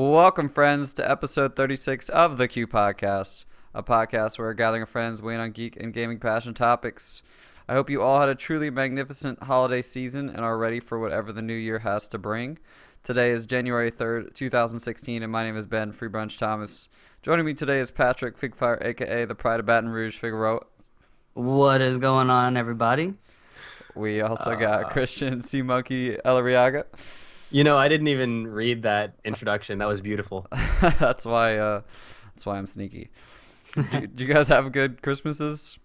Welcome, friends, to episode 36 of the Q Podcast, a podcast where a gathering of friends weigh in on geek and gaming passion topics. I hope you all had a truly magnificent holiday season and are ready for whatever the new year has to bring. Today is January 3rd, 2016, and my name is Ben Freebrunch Thomas. Joining me today is Patrick Figfire, aka the Pride of Baton Rouge Figaro. What is going on, everybody? We also got Christian C. Monkey Elariaga. I didn't even read that introduction. That was beautiful. That's why I'm sneaky. Did you guys have good Christmases?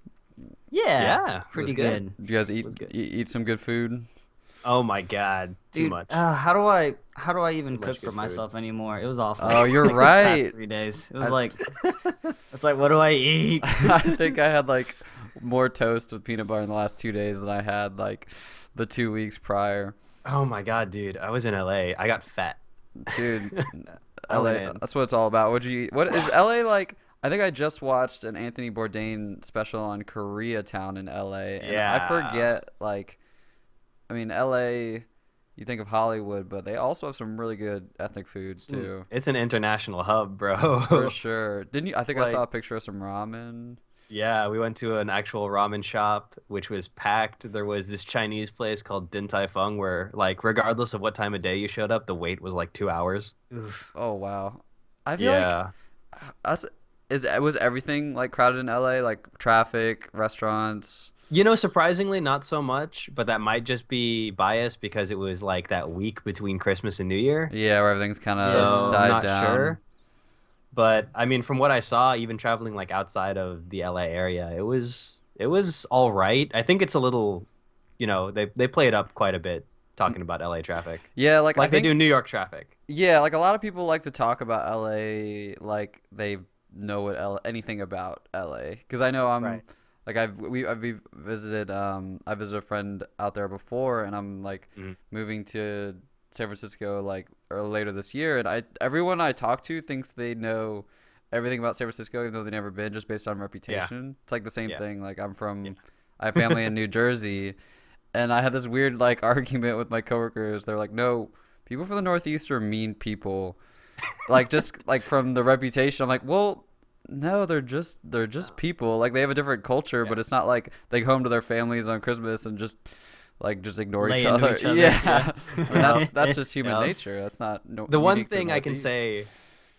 Yeah, Pretty good. Did you guys eat some good food? Oh my God, too Dude, much. how do I even Too much cook good for food. myself anymore? It was awful. Oh, you're Like, right. These past 3 days. It was it's like, what do I eat? I think I had like more toast with peanut butter in the last 2 days than I had like the 2 weeks prior. Oh my God, dude, I was in LA. I got fat. Dude, I LA, went in. that's what it's all about. What'd you eat? What is LA like? I think I just watched an Anthony Bourdain special on Koreatown in LA, and I Yeah. forget, like, I mean, LA, you think of Hollywood, but they also have some really good ethnic food too. It's an international hub, bro. For sure. Didn't you? I think I saw a Like- picture of some ramen. Yeah, we went to an actual ramen shop, which was packed. There was this Chinese place called Din Tai Fung where, like, regardless of what time of day you showed up, the wait was like 2 hours. Oof. Oh wow. I feel like Yeah. was everything like crowded in LA, like traffic, restaurants? Surprisingly, not so much, but that might just be biased because it was like that week between Christmas and New Year. Yeah, where everything's kind of So I'm died not down. sure. But I mean, from what I saw, even traveling like outside of the LA area, it was all right. I think it's a little, they play it up quite a bit talking about LA traffic. Yeah, like I Like they think do New York traffic. yeah, like a lot of people like to talk about LA like they know anything about LA because I know I'm Right. like I've visited I visited a friend out there before, and I'm like Mhm. moving to San Francisco like or later this year, and everyone I talk to thinks they know everything about San Francisco even though they've never been, just based on reputation. It's like the same Yeah. thing. Like I'm from Yeah. I have family in New Jersey, and I had this weird like argument with my coworkers. They're like, "No, people from the Northeast are mean people." Like just like from the reputation. I'm like, "Well, no, they're just people. Like they have a different culture, but Yeah. it's not like they go home to their families on Christmas and just ignore Lay each into other." each other, Yeah. yeah. I mean, that's just human Yeah. nature. That's not The one unique to thing I can Northeast. say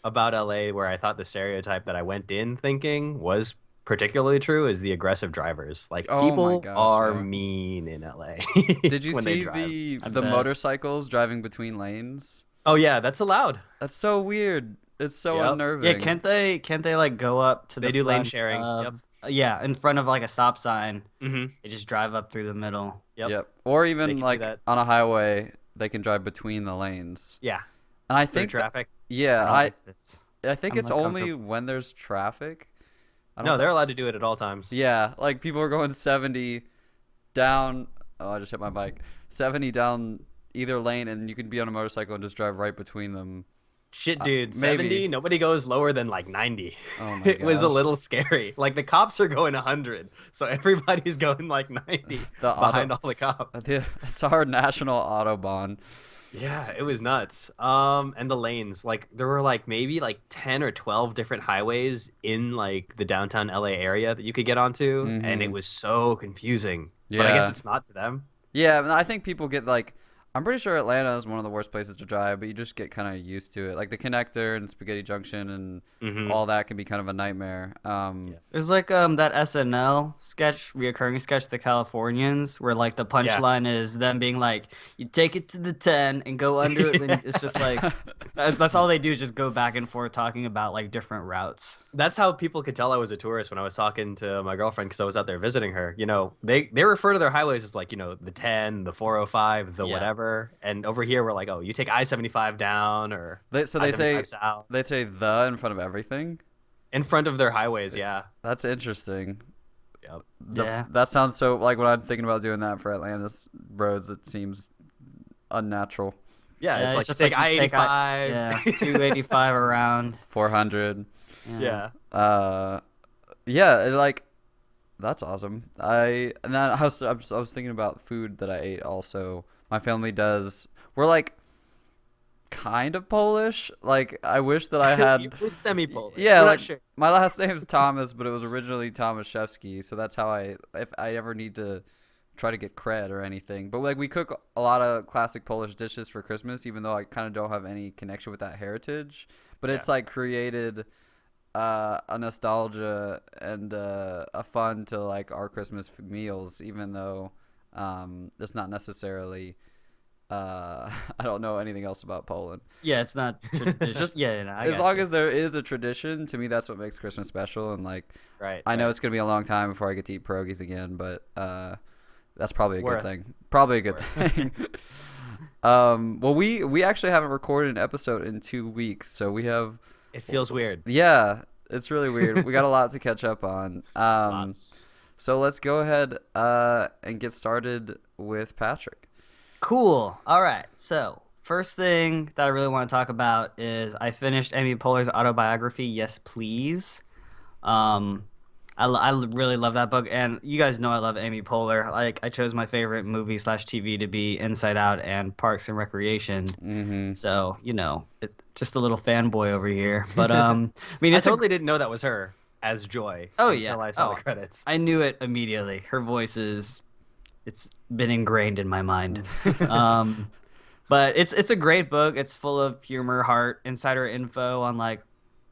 about LA where I thought the stereotype that I went in thinking was particularly true is the aggressive drivers. Like Oh my people gosh, are yeah. mean in LA Did you when they see drive. I the bet. motorcycles driving between lanes? Oh yeah, that's allowed. That's so weird. It's so Yep. unnerving. Yeah, can't they like go up to They the do lane front sharing, of- Yeah, in front of like a stop sign. Mm-hmm. They just drive up through the middle. Yep. Or They even can do like that. on a highway, they can drive between the lanes. Yeah. And I Through think traffic. yeah, I don't like this. I think I'm it's not only comfortable. when there's traffic. I No, don't they're allowed to do it at all times. Yeah, like people are going 70 down. Oh, I just hit my bike. 70 down either lane, and you can be on a motorcycle and just drive right between them. Shit, dude. maybe. 70, nobody goes lower than like 90. Oh my It was a gosh. little scary. Like the cops are going 100, so everybody's going like 90 The behind auto- all the cops. It's our national autobahn. Yeah, it was nuts. And the lanes, like there were like maybe like 10 or 12 different highways in like the downtown LA area that you could get onto, and it Mhm. was so confusing. But I guess Yeah. it's not to them. Yeah, and I think people get like, I'm pretty sure Atlanta is one of the worst places to drive, but you just get kind of used to it. Like the connector and Spaghetti Junction and Mhm. all that can be kind of a nightmare. Yeah. There's like that SNL sketch, reoccurring sketch, The Californians, where like the punchline is them being like, "You take it to the 10 and go under it." Then it's just like that's all they do is just go back and forth talking about like different routes. That's how people could tell I was a tourist when I was talking to my girlfriend because I was out there visiting her. They refer to their highways as like, the 10, the 405, the Yeah. whatever. And over here, we're like, oh, you take I-75 down or They say I-75 south. they say the in front of everything. In front of their highways, yeah. That's interesting. Yep. Yeah. That sounds so like when I'm thinking about doing that for Atlanta's roads, it seems unnatural. Yeah, Yeah, it's like just you take like you take I-85. Yeah, 285 around. 400. Yeah. Yeah, like that's awesome. I was thinking about food that I ate also. My family does. We're like kind of Polish. Like, I wish that I had. It was semi-Polish. Yeah, We're like not sure. my last name's Thomas, but it was originally Tomaszewski, so that's how if I ever need to try to get cred or anything. But like we cook a lot of classic Polish dishes for Christmas, even though I kind of don't have any connection with that heritage. But it's like created a nostalgia and a fun to like our Christmas meals, even though it's not necessarily. I don't know anything else about Poland. Yeah, it's not Just yeah. No, as long as there is a tradition, to me that's what makes Christmas special. And like, Right. I know it's gonna be a long time before I get to eat pierogies again, but that's probably a Worth. good thing. Probably a good thing. Well, we actually haven't recorded an episode in 2 weeks, so we have. It feels weird. Yeah, it's really weird. We got a lot to catch up on. Lots. So let's go ahead and get started with Patrick. Cool. All right. So first thing that I really want to talk about is I finished Amy Poehler's autobiography, Yes Please. I really love that book, and you guys know I love Amy Poehler. Like, I chose my favorite movie / TV to be Inside Out and Parks and Recreation. Mm-hmm. So just a little fanboy over here. But I mean, I it's totally didn't know that was her as Joy. Oh, until yeah. I saw Oh. the credits. I knew it immediately. Her voice it's been ingrained in my mind. But it's a great book. It's full of humor, heart, insider info on like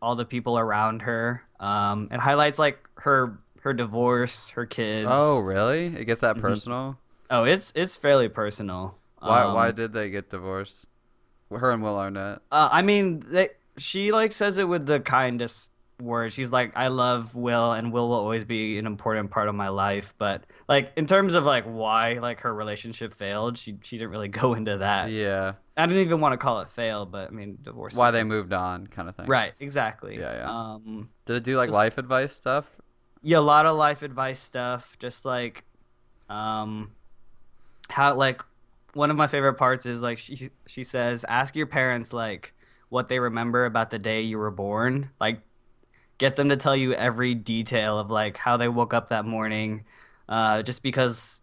all the people around her. It highlights like her divorce, her kids. Oh, really? It gets that personal? Oh, it's fairly personal. Why did they get divorced? Her and Will Arnett. I mean, she like says it with the kindest words. She's like, I love Will, and Will will always be an important part of my life. But like in terms of like why like her relationship failed, she didn't really go into that. Yeah. I didn't even want to call it fail, but I mean divorce. Why they moved on, kind of thing. Right, exactly. Yeah. Did it do like life advice stuff? Yeah, a lot of life advice stuff. Just like, how like one of my favorite parts is like she says, ask your parents like what they remember about the day you were born. Like, get them to tell you every detail of like how they woke up that morning, just because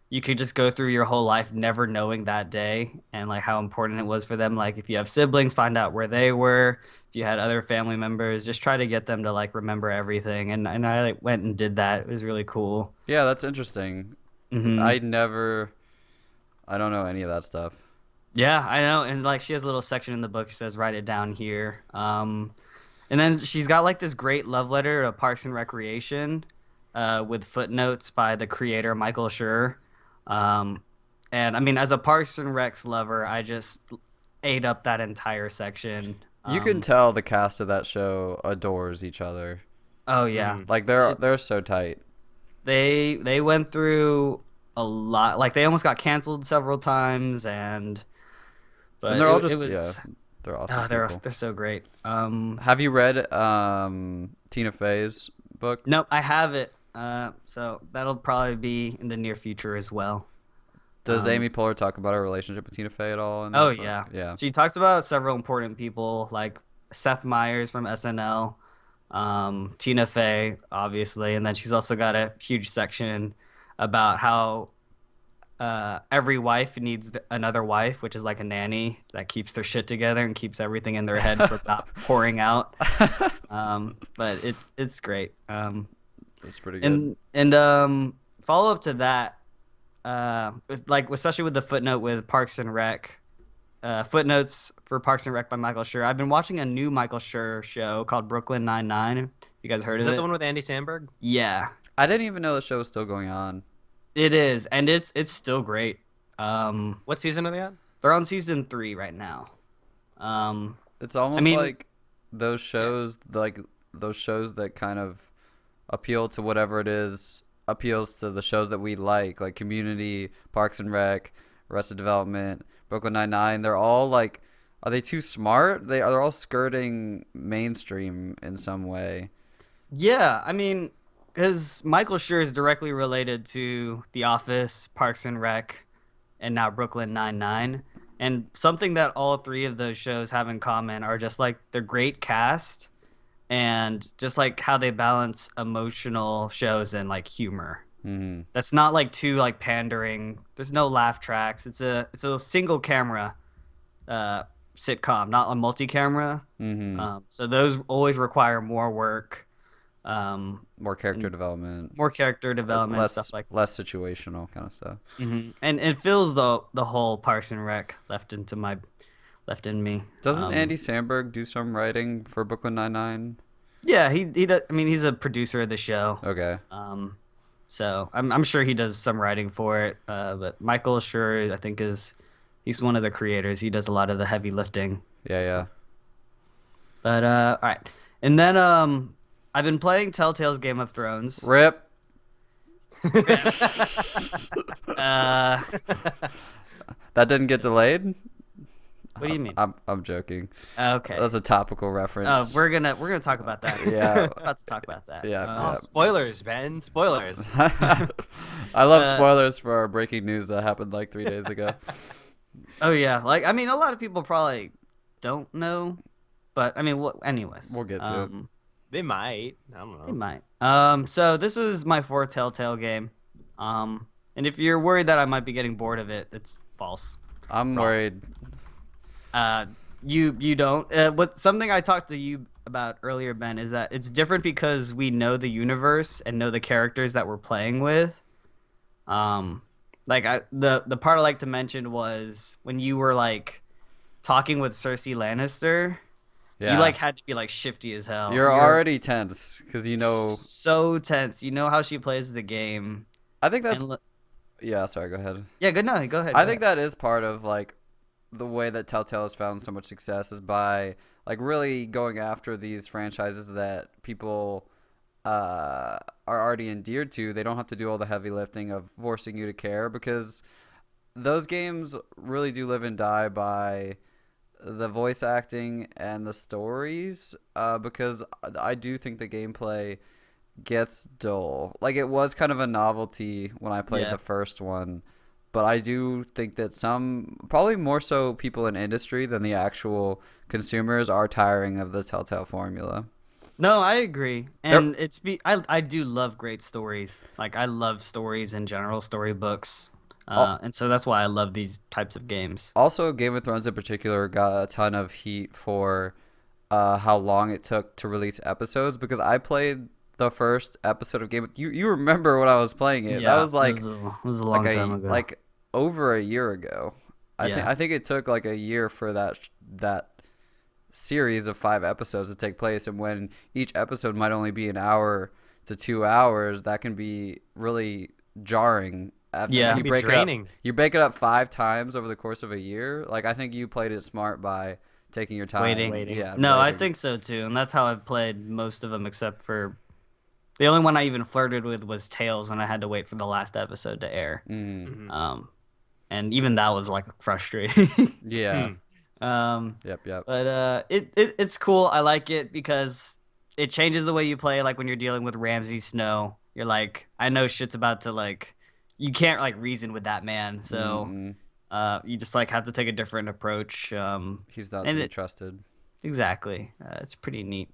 you could just go through your whole life never knowing that day and like how important it was for them. Like if you have siblings, find out where they were. If you had other family members, just try to get them to like remember everything. And I like went and did that. It was really cool. Yeah, that's interesting. Mm-hmm. I don't know any of that stuff. Yeah, I know. And like she has a little section in the book. She says, write it down here. And then she's got like this great love letter to Parks and Recreation, with footnotes by the creator Michael Schur. And I mean, as a Parks and Recs lover, I just ate up that entire section. You can tell the cast of that show adores each other. Oh yeah, Like they're so tight. they went through a lot. Like they almost got canceled several times, but And they're all just it was, they're awesome. People. they're so great. Have you read Tina Fey's book? Nope, I have it. So that'll probably be in the near future as well. Does Amy Poehler talk about her relationship with Tina Fey at all? In that Oh book? yeah, Yeah. She talks about several important people like Seth Meyers from SNL, Tina Fey, obviously, and then she's also got a huge section about how every wife needs another wife, which is like a nanny that keeps their shit together and keeps everything in their head for not pouring out. But it's great. That's pretty good. And follow up to that, like especially with the footnote with Parks and Rec, footnotes for Parks and Rec by Michael Schur. I've been watching a new Michael Schur show called Brooklyn Nine-Nine. You guys heard Is of that it? the one with Andy Samberg? Yeah, I didn't even know the show was still going on. it is, and it's still great. What season are they on? They're on season 3 right now. It's almost like those shows, that kind of appeal to whatever it is, appeals to the shows that we like Community, Parks and Rec, Arrested Development, Brooklyn Nine-Nine. They're all like, are they too smart? They're all skirting mainstream in some way. Yeah, I mean, because Michael Schur is directly related to The Office, Parks and Rec, and now Brooklyn Nine-Nine. And something that all 3 of those shows have in common are just like they're great cast and just like how they balance emotional shows and like humor. Mm-hmm. That's not like too like pandering. There's no laugh tracks. It's a single camera sitcom, not a multi-camera. So those always require more work, More character development, more character development, stuff like less situational kind of stuff. And it feels the whole Parks and Rec left in me. Doesn't Andy Samberg do some writing for Brooklyn Nine-Nine? Yeah, he does. I mean, he's a producer of the show. Okay. So I'm sure he does some writing for it. But Michael Schur, I think, he's one of the creators. He does a lot of the heavy lifting. Yeah. But all right, and then I've been playing Telltale's Game of Thrones. Rip. That didn't get delayed? What do you mean? I'm joking. Okay. That's a topical reference. We're gonna talk about that. Yeah. We're about to talk about that. Yeah. Spoilers, Ben. Spoilers. I love spoilers for our breaking news that happened like 3 days ago. Oh yeah, like I mean, a lot of people probably don't know, but I mean, anyways, We'll get to it. They might. I don't know. They might. So this is my fourth Telltale game. And if you're worried that I might be getting bored of it, it's false. I'm worried. You don't. Something I talked to you about earlier, Ben, is that it's different because we know the universe and know the characters that we're playing with. The part I like to mention was when you were like talking with Cersei Lannister. Yeah. You like had to be like shifty as hell. You're already tense because you know. So tense. You know how she plays the game. I think that's. Yeah, sorry. Go ahead. Yeah, good. No, go ahead. I think that is part of like the way that Telltale has found so much success is by like really going after these franchises that people are already endeared to. They don't have to do all the heavy lifting of forcing you to care because those games really do live and die by the voice acting and the stories, because I do think the gameplay gets dull. Like it was kind of a novelty when I played the first one, but I do think that some, probably more so people in industry than the actual consumers, are tiring of the Telltale formula. No, I agree, and I do love great stories. Like I love stories in general, storybooks. And so that's why I love these types of games. Also, Game of Thrones in particular got a ton of heat for how long it took to release episodes, because I played the first episode of Game of You remember when I was playing it? Yeah, that was like it was a long time ago. Like over a year ago. Yeah. I think it took like a year for that series of 5 episodes to take place, and when each episode might only be an hour to 2 hours, that can be really jarring. You break it up 5 times over the course of a year. Like I think you played it smart by taking your time. Waiting. Yeah. No, waiting. I think so too, and that's how I've played most of them, except for the only one I even flirted with was Tales, when I had to wait for the last episode to air. And even that was like frustrating. Yeah. Yep. But it's cool. I like it because it changes the way you play. Like when you're dealing with Ramsay Snow, you're like, I know shit's about to like. You can't like reason with that man, so you just like have to take a different approach. He's not to be trusted. Exactly. It's pretty neat.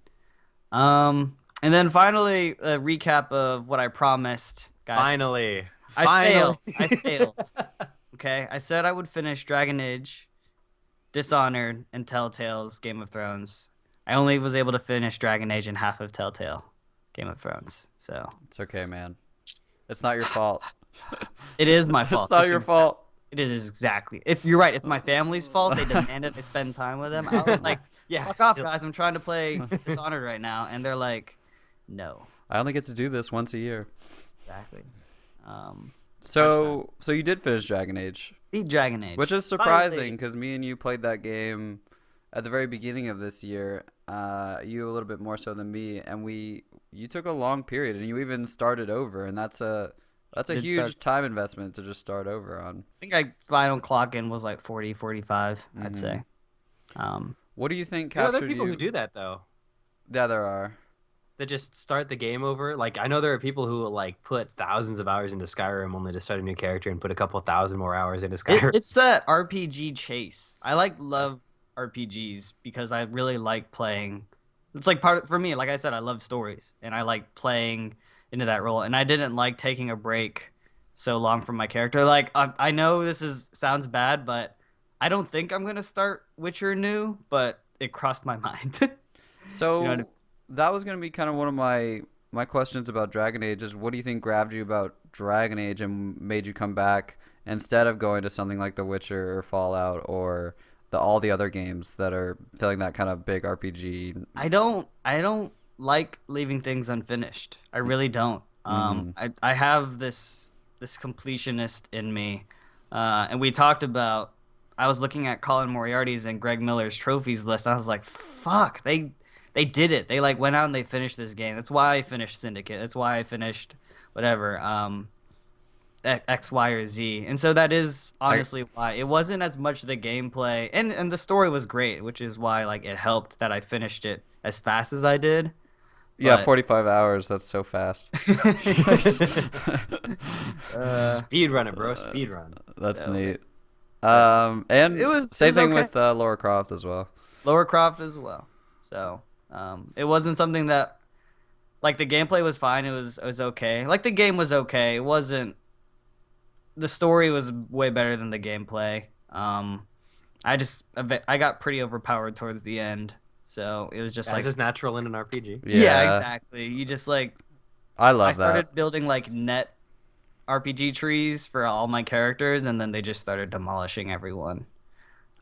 And then finally, a recap of what I promised, guys. Finally. I failed. Okay, I said I would finish Dragon Age, Dishonored, and Telltale's Game of Thrones. I only was able to finish Dragon Age and half of Telltale Game of Thrones. So it's okay, man. It's not your fault. It is my fault. It's not your fault. It is exactly. You're right. It's my family's fault. They demanded I spend time with them. I was like, fuck off, guys. I'm trying to play Dishonored right now. And they're like, no. I only get to do this once a year. Exactly. So you did finish Dragon Age. Beat Dragon Age. Which is surprising, because me and you played that game at the very beginning of this year. You a little bit more so than me. And you took a long period, and you even started over. And that's a huge time investment to just start over on. I think final clock in was like 40, 45, I'd say. What do you think captured you? There are people who do that, though. Yeah, there are. They just start the game over. Like, I know there are people who like put thousands of hours into Skyrim only to start a new character and put a couple thousand more hours into Skyrim. It's that RPG chase. I love RPGs because I really like playing. It's like for me, like I said, I love stories, and I like playing into that role, and I didn't like taking a break so long from my character. Like I know this sounds bad, but I don't think I'm gonna start Witcher new, but it crossed my mind. So You know what I- that was going to be kind of one of my questions about Dragon Age is what do you think grabbed you about Dragon Age and made you come back instead of going to something like The Witcher or Fallout or all the other games that are filling that kind of big RPG? I don't like leaving things unfinished. I really don't. I have this completionist in me, and we talked about. I was looking at Colin Moriarty's and Greg Miller's trophies list. And I was like, "Fuck, they did it. They like went out and they finished this game. That's why I finished Syndicate. That's why I finished whatever X, Y, or Z." And so that is honestly why it wasn't as much the gameplay, and the story was great, which is why like it helped that I finished it as fast as I did. Yeah, But 45 hours. That's so fast. Speed run it, bro. Speed run. That's Yeah, neat. It And was same thing okay. with Laura Croft as well. Lara Croft as well. So it wasn't something that like the gameplay was fine. It was okay. Like the game was okay. It wasn't. The story was way better than the gameplay. I got pretty overpowered towards the end, so it was just As like is natural in an RPG. yeah, exactly. You just like I I love started that. building like net RPG trees for all my characters, and then they just started demolishing everyone.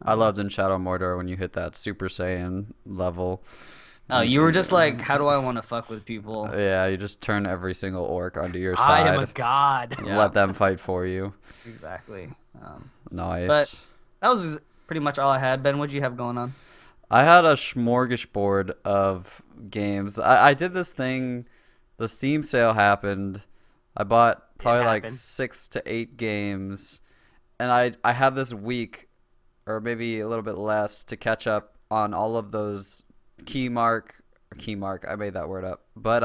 I loved in Shadow of Mordor when you hit that Super Saiyan level. Oh, you were just like, how do I want to fuck with people? Yeah, you just turn every single orc onto your I am a side. god. And Yeah. let them fight for you. Exactly. Nice. But that was pretty much all I had. Ben, what'd you have going on? I had a smorgasbord of games. I did this thing. The Steam sale happened. I bought probably like happened. 6 to 8 games, and I have this week, or maybe a little bit less, to catch up on all of those key mark. I made that word up, but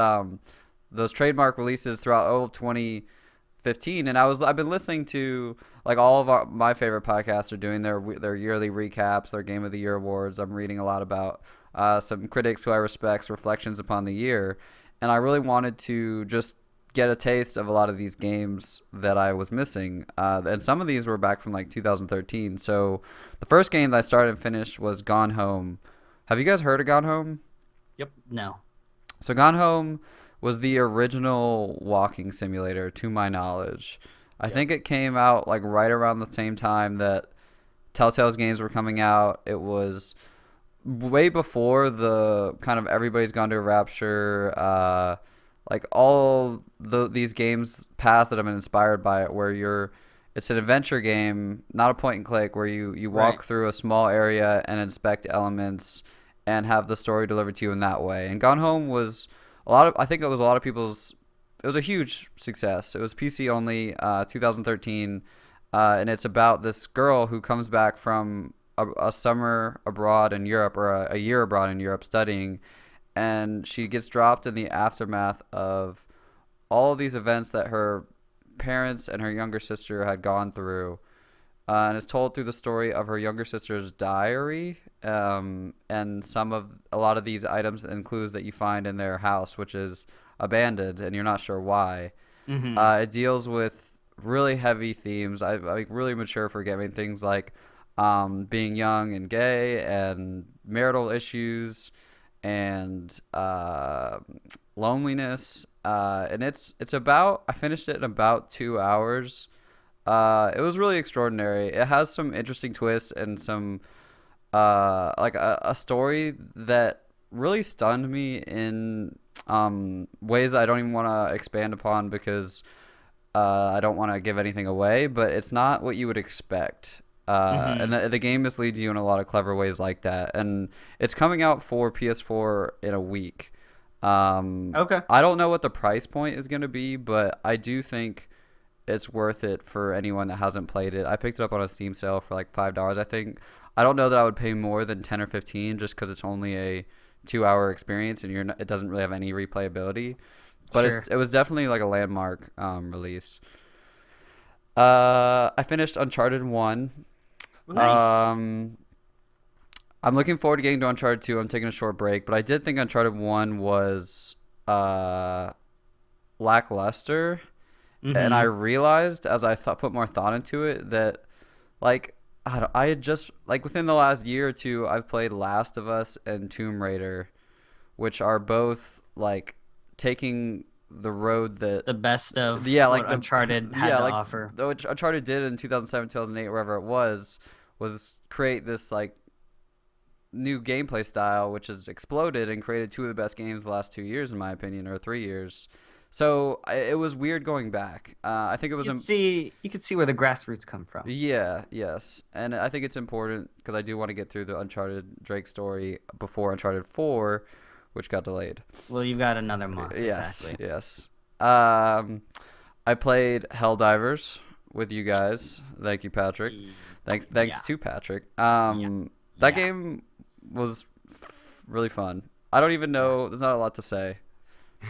those trademark releases throughout all of 2015, and I've been listening to like all of my favorite podcasts are doing their yearly recaps, their Game of the Year awards. I'm reading a lot about some critics who I respect's reflections upon the year, and I really wanted to just get a taste of a lot of these games that I was missing, and some of these were back from like 2013. So the first game that I started and finished was Gone Home. Have you guys heard of Gone Home? No. So Gone Home was the original walking simulator, to my knowledge. I think it came out like right around the same time that Telltale's games were coming out. It was way before the kind of Everybody's Gone to a Rapture, like all these games past that have been inspired by it, where it's an adventure game, not a point and click, where you walk Right. through a small area and inspect elements and have the story delivered to you in that way. And Gone Home was I think it was a lot of people's, it was a huge success. It was PC only, 2013, and it's about this girl who comes back from a summer abroad in Europe, or a year abroad in Europe studying, and she gets dropped in the aftermath of all of these events that her parents and her younger sister had gone through, and it's told through the story of her younger sister's diary, and a lot of these items and clues that you find in their house, which is abandoned, and you're not sure why. Mm-hmm. It deals with really heavy themes. I like really mature forgiving things like being young and gay and marital issues and loneliness. And it's about, I finished it in about 2 hours. It was really extraordinary. It has some interesting twists and some like a story that really stunned me in ways I don't even want to expand upon because I don't want to give anything away. But it's not what you would expect. And the game misleads you in a lot of clever ways like that. And it's coming out for PS4 in a week. Okay. I don't know what the price point is going to be, but I do think it's worth it for anyone that hasn't played it. I picked it up on a Steam sale for like $5, I think. I don't know that I would pay more than 10 or 15 just because it's only a 2-hour experience and it doesn't really have any replayability. But Sure. it was definitely like a landmark release. I finished Uncharted 1. Nice. I'm looking forward to getting to Uncharted 2. I'm taking a short break, but I did think Uncharted 1 was lackluster. And I realized as I put more thought into it that, like, I had just like within the last year or two, I've played Last of Us and Tomb Raider, which are both like taking the road that The best of yeah, what like Uncharted had yeah, to like offer. which Uncharted did in 2007, 2008, wherever it was create this like new gameplay style, which has exploded and created two of the best games the last 2 years, in my opinion, or 3 years. So it was weird going back. I think it was. You could see where the grassroots come from. Yeah, yes. And I think it's important because I do want to get through the Uncharted Drake story before Uncharted 4, which got delayed. Well, you've got another month. Yes, Exactly. yes. I played Helldivers with you guys. Thank you, Patrick. Thanks Yeah. to Patrick. Yeah. That game was really fun. I don't even know. There's not a lot to say.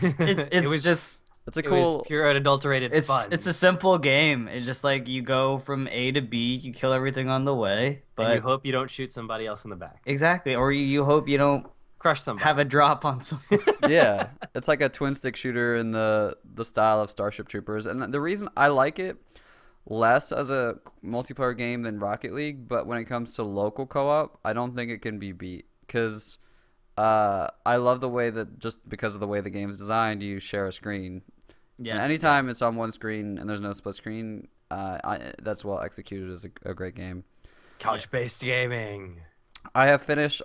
It's It was just It's a it was cool. pure unadulterated fun. it's a simple game. It's just like you go from A to B, you kill everything on the way, and you but hope you don't shoot somebody else in the back. exactly, or you hope you don't Crush somebody. have a drop on someone. Yeah, it's like a twin stick shooter in the style of Starship Troopers, and the reason I like it less as a multiplayer game than Rocket League, but when it comes to local co-op, I don't think it can be beat because I love the way that just because of the way the game is designed, you share a screen. And Yeah. anytime it's on one screen and there's no split screen, that's well executed as a great game. Couch-based gaming. I have finished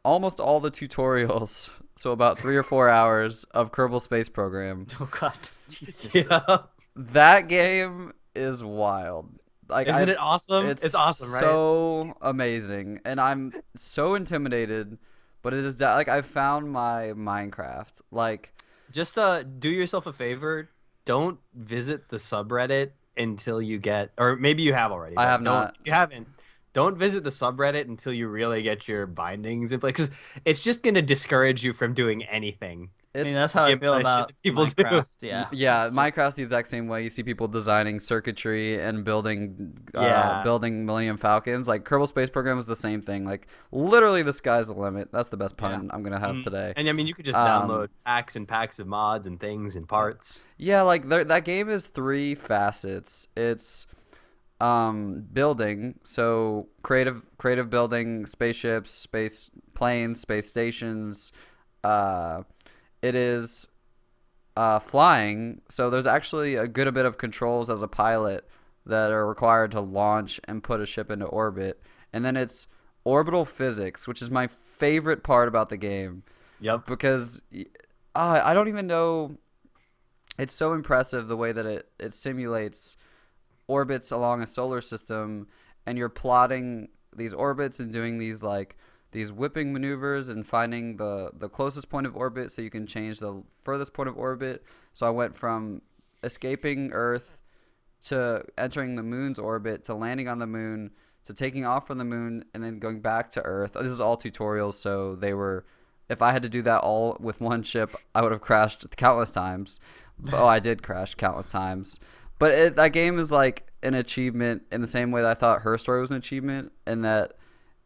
almost all the tutorials, so about 3 or 4 hours of Kerbal Space Program. Oh God, Jesus. Yeah. That game is wild. Like, Isn't it awesome? It's awesome, right? So amazing, and I'm so intimidated. But it is like I found my Minecraft. Like, Just do yourself a favor. Don't visit the subreddit until you get, or maybe you have already. I but have not. If you haven't, don't visit the subreddit until you really get your bindings in place, because it's just gonna discourage you from doing anything. I mean, it's that's how I the feel amount of shit about that people do. Minecraft. Yeah. yeah. It's just- Minecraft's the exact same way. You see people designing circuitry and building Yeah. building Millennium Falcons. Like Kerbal Space Program is the same thing. Like literally, the sky's the limit. That's the best pun I'm gonna have today. And I mean, you could just Um, download packs and packs of mods and things and parts. Yeah, like that game is 3 facets. It's building, so creative building, spaceships, space planes, space stations. It is flying, so there's actually a good bit of controls as a pilot that are required to launch and put a ship into orbit. And then it's orbital physics, which is my favorite part about the game. Yep. Because I don't even know. It's so impressive the way that it simulates orbits along a solar system, and you're plotting these orbits and doing these whipping maneuvers and finding the closest point of orbit so you can change the furthest point of orbit. So I went from escaping Earth to entering the moon's orbit to landing on the moon to taking off from the moon and then going back to Earth. This is all tutorials, so if I had to do that all with one ship, I would have crashed countless times. Oh, I did crash countless times. But that game is like an achievement in the same way that I thought Her Story was an achievement, and that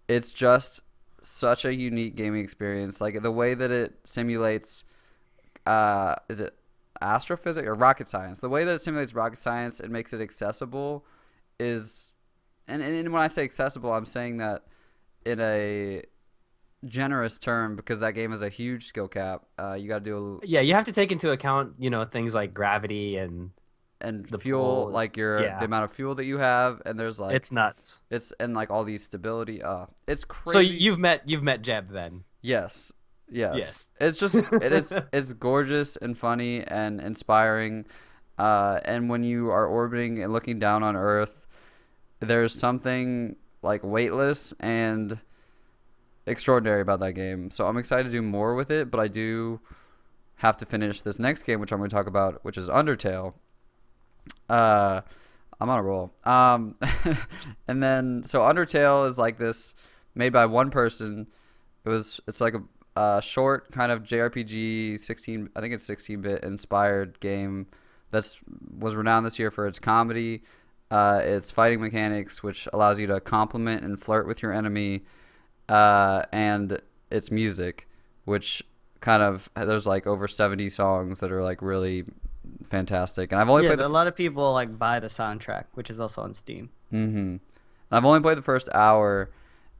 it's just such a unique gaming experience. Like the way that it simulates, is it astrophysics or rocket science? The way that it simulates rocket science and makes it accessible is, and when I say accessible, I'm saying that in a generous term because that game has a huge skill cap. You got to do Yeah, you have to take into account, things like gravity and the the fuel, pull, like yeah. the amount of fuel that you have, and there's like it's nuts. it's and like all these stability. It's crazy. So you've met Jeb then. Yes. Yes. It's just it's gorgeous and funny and inspiring. And when you are orbiting and looking down on Earth, there's something like weightless and extraordinary about that game. So I'm excited to do more with it, but I do have to finish this next game, which I'm going to talk about, which is Undertale. I'm on a roll. And then so Undertale is like this, made by one person. It's like a short kind of JRPG 16, I think it's 16-bit inspired game was renowned this year for its comedy, its fighting mechanics, which allows you to compliment and flirt with your enemy, and its music, which kind of there's like over 70 songs that are like really fantastic. And I've only played a lot of people like buy the soundtrack, which is also on Steam. And And I've only played the first hour,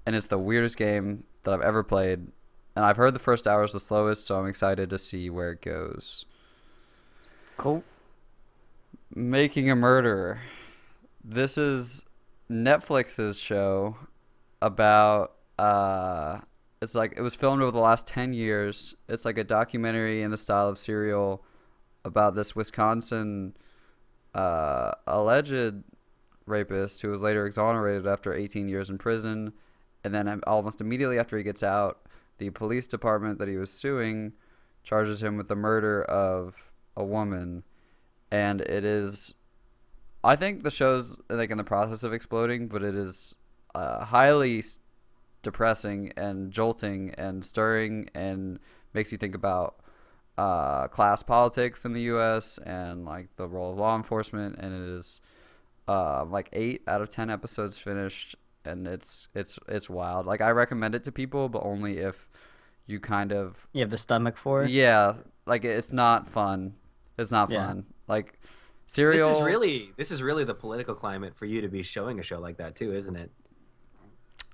and it's the weirdest game that I've ever played. And I've heard the first hour is the slowest, so I'm excited to see where it goes. Cool. Making a Murderer. This is Netflix's show about it's like it was filmed over the last 10 years. It's like a documentary in the style of Serial about this Wisconsin alleged rapist who was later exonerated after 18 years in prison, and then almost immediately after he gets out, the police department that he was suing charges him with the murder of a woman. And it is, I think the show's like in the process of exploding, but it is highly depressing and jolting and stirring, and makes you think about class politics in the U.S. and like the role of law enforcement. And it is like 8 out of 10 episodes finished, and it's wild. Like I recommend it to people, but only if you kind of You have the stomach for it? yeah, like it's not fun. It's not Yeah. fun. Like Serial. This is really the political climate for you to be showing a show like that too, isn't it?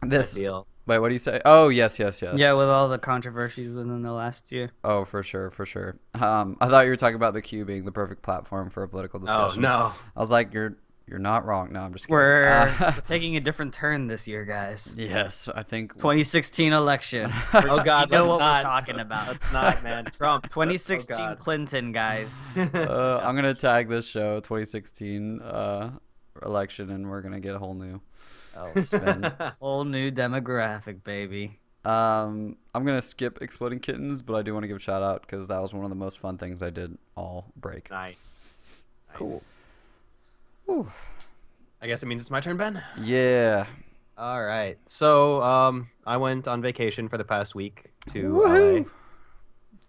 This I feel. wait, what do you say? Oh yes. Yeah, with all the controversies within the last year. Oh, for sure. I thought you were talking about the Q being the perfect platform for a political Oh discussion. no. I was like, you're not wrong. No, I'm just kidding. We're taking a different turn this year, guys. Yes, I think 2016 election. Oh God, You know let's what not. we're talking about. Let's not, man. Trump. 2016 Oh, God. Clinton, guys. I'm gonna tag this show 2016 election, and we're gonna get a whole new spin. Whole new demographic, baby. I'm gonna skip Exploding Kittens, but I do want to give a shout out because that was one of the most fun things I did all break. Nice. Cool. Whew. I guess it means it's my turn, Ben. Yeah. All right. So, I went on vacation for the past week to Woohoo.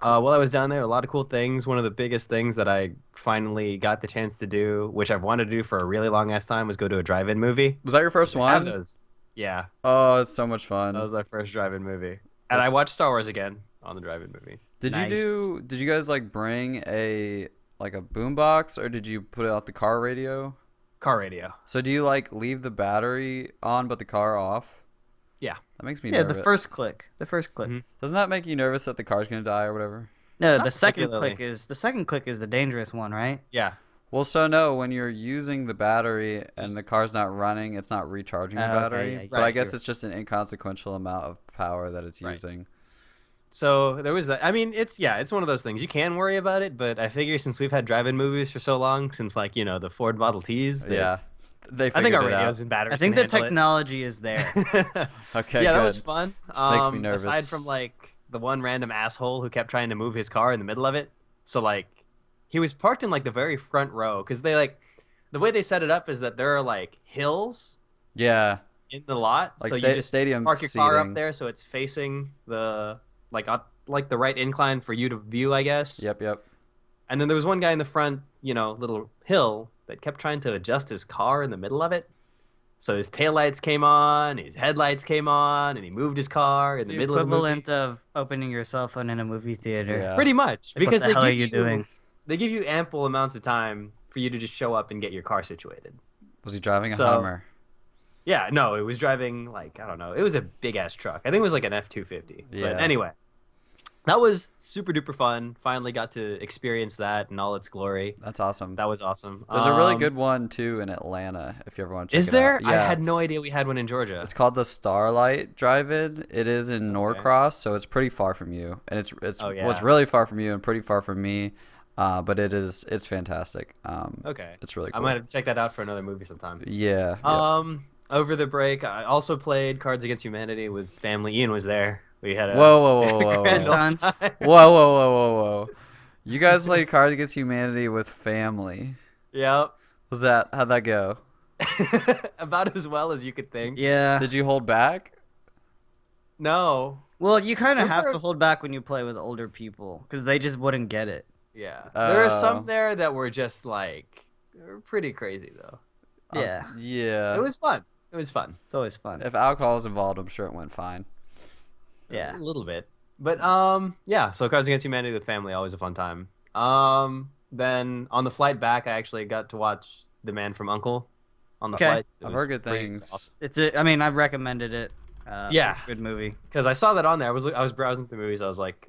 LA. While I was down there, a lot of cool things. One of the biggest things that I finally got the chance to do, which I've wanted to do for a really long ass time, was go to a drive-in movie. Was that your first I have one? those. Yeah, Oh, it's so much fun. that was my first drive-in movie, and I That's- watched Star Wars again on the drive-in movie. Did you guys like bring a boombox, or did you put it out the car radio? Car radio. So do you like leave the battery on but the car off? Yeah. That makes me Yeah, nervous. the first click. Mhm. Doesn't that make you nervous that the car's gonna die or whatever? No, Not the second particularly. click is the dangerous one, right? Yeah. Well, so no, when you're using the battery and the car's not running, it's not recharging the Oh, okay, battery. yeah, But I right, guess you're- it's just an inconsequential amount of power that it's Right. using. So there was that. I mean, it's one of those things. You can worry about it, but I figure since we've had drive-in movies for so long, since like the Ford Model Ts, Yeah. They I think figured our it out. radios and batteries. I think can the handle it. technology is there. Okay, Yeah, that good. was fun. Just makes me nervous. Aside from like the one random asshole who kept trying to move his car in the middle of it. So like, he was parked in like the very front row because they like the way they set it up is that there are like hills Yeah. in the lot, Like so you just stadium park your car seating. up there so it's facing the like the right incline for you to view, I guess. Yep. And then there was one guy in the front, little hill that kept trying to adjust his car in the middle of it. So his taillights came on, his headlights came on, and he moved his car in It's the the middle of the movie. equivalent of opening your cell phone in a movie theater. Yeah. Pretty much, Like, because what the hell are you doing? They give you ample amounts of time for you to just show up and get your car situated. Was he driving a So- Hummer? Yeah, no, it was driving like I don't know. It was a big ass truck. I think it was like an F250. Yeah. But anyway, that was super duper fun. Finally got to experience that in all its glory. That's awesome. That was awesome. There's a really good one too in Atlanta. If you ever want to check Is it there? out. I Yeah. had no idea we had one in Georgia. It's called the Starlight Drive-In. It is in Norcross, so it's pretty far from you, and it's Oh, yeah. well, it's really far from you and pretty far from me. But it's fantastic. Okay. It's really I cool. might have checked that out for another movie sometime. Yeah. Over the break, I also played Cards Against Humanity with family. Ian was there. We had a Whoa. Good times. Whoa. You guys played Cards Against Humanity with family. Yep. How'd that go? About as well as you could think. Yeah. Did you hold back? No. Well, you kind of We have were- to hold back when you play with older people because they just wouldn't get it. Yeah. There are Oh. some there that were just like pretty crazy though. Yeah. Yeah. It was fun. It was fun. It's always fun. If alcohol is involved, I'm sure it went fine. Yeah. A little bit. But yeah, so Cards Against Humanity with family, always a fun time. Then on the flight back I actually got to watch The Man from U.N.C.L.E. on the Okay. flight. It I've was heard good pretty things. awesome. I mean, I've recommended it. Yeah. It's a good movie. Because I saw that on there. I was browsing through movies. I was like,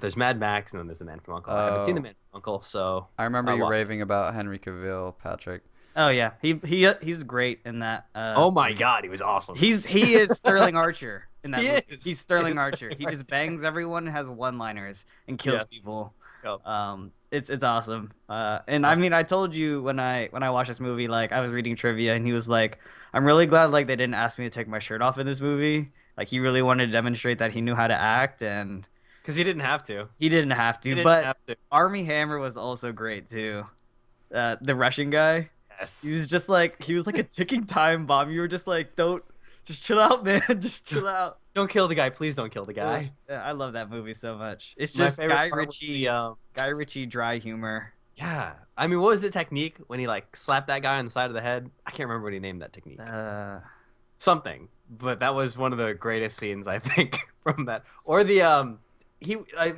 there's Mad Max and then there's The Man from Uncle. I haven't seen The Oh. Man from Uncle, so I remember you watched. raving about Henry Cavill, Patrick. Oh yeah, he's great in that. Oh my God, he was awesome. He is Sterling Archer in that He movie. is. He's Sterling He is Archer. He Sterling just bangs everyone, has one-liners, and kills Yes. people. Yep. It's awesome. And I mean, I told you when I watched this movie, like I was reading trivia, and he was like, "I'm really glad like they didn't ask me to take my shirt off in this movie. Like he really wanted to demonstrate that he knew how to act, and Because he didn't have to. he didn't have to. He didn't but have to. Army Hammer was also great too. The Russian guy. Yes. He was like a ticking time bomb. You were just like, just chill out, man. Just chill out. Don't kill the guy. Please don't kill the guy. Yeah, I love that movie so much. It's My just favorite Guy part was Ritchie, the, Guy Ritchie dry humor. yeah. I mean, what was the technique when he like slapped that guy on the side of the head? I can't remember what he named that technique. Something. But that was one of the greatest scenes I think from that. Or the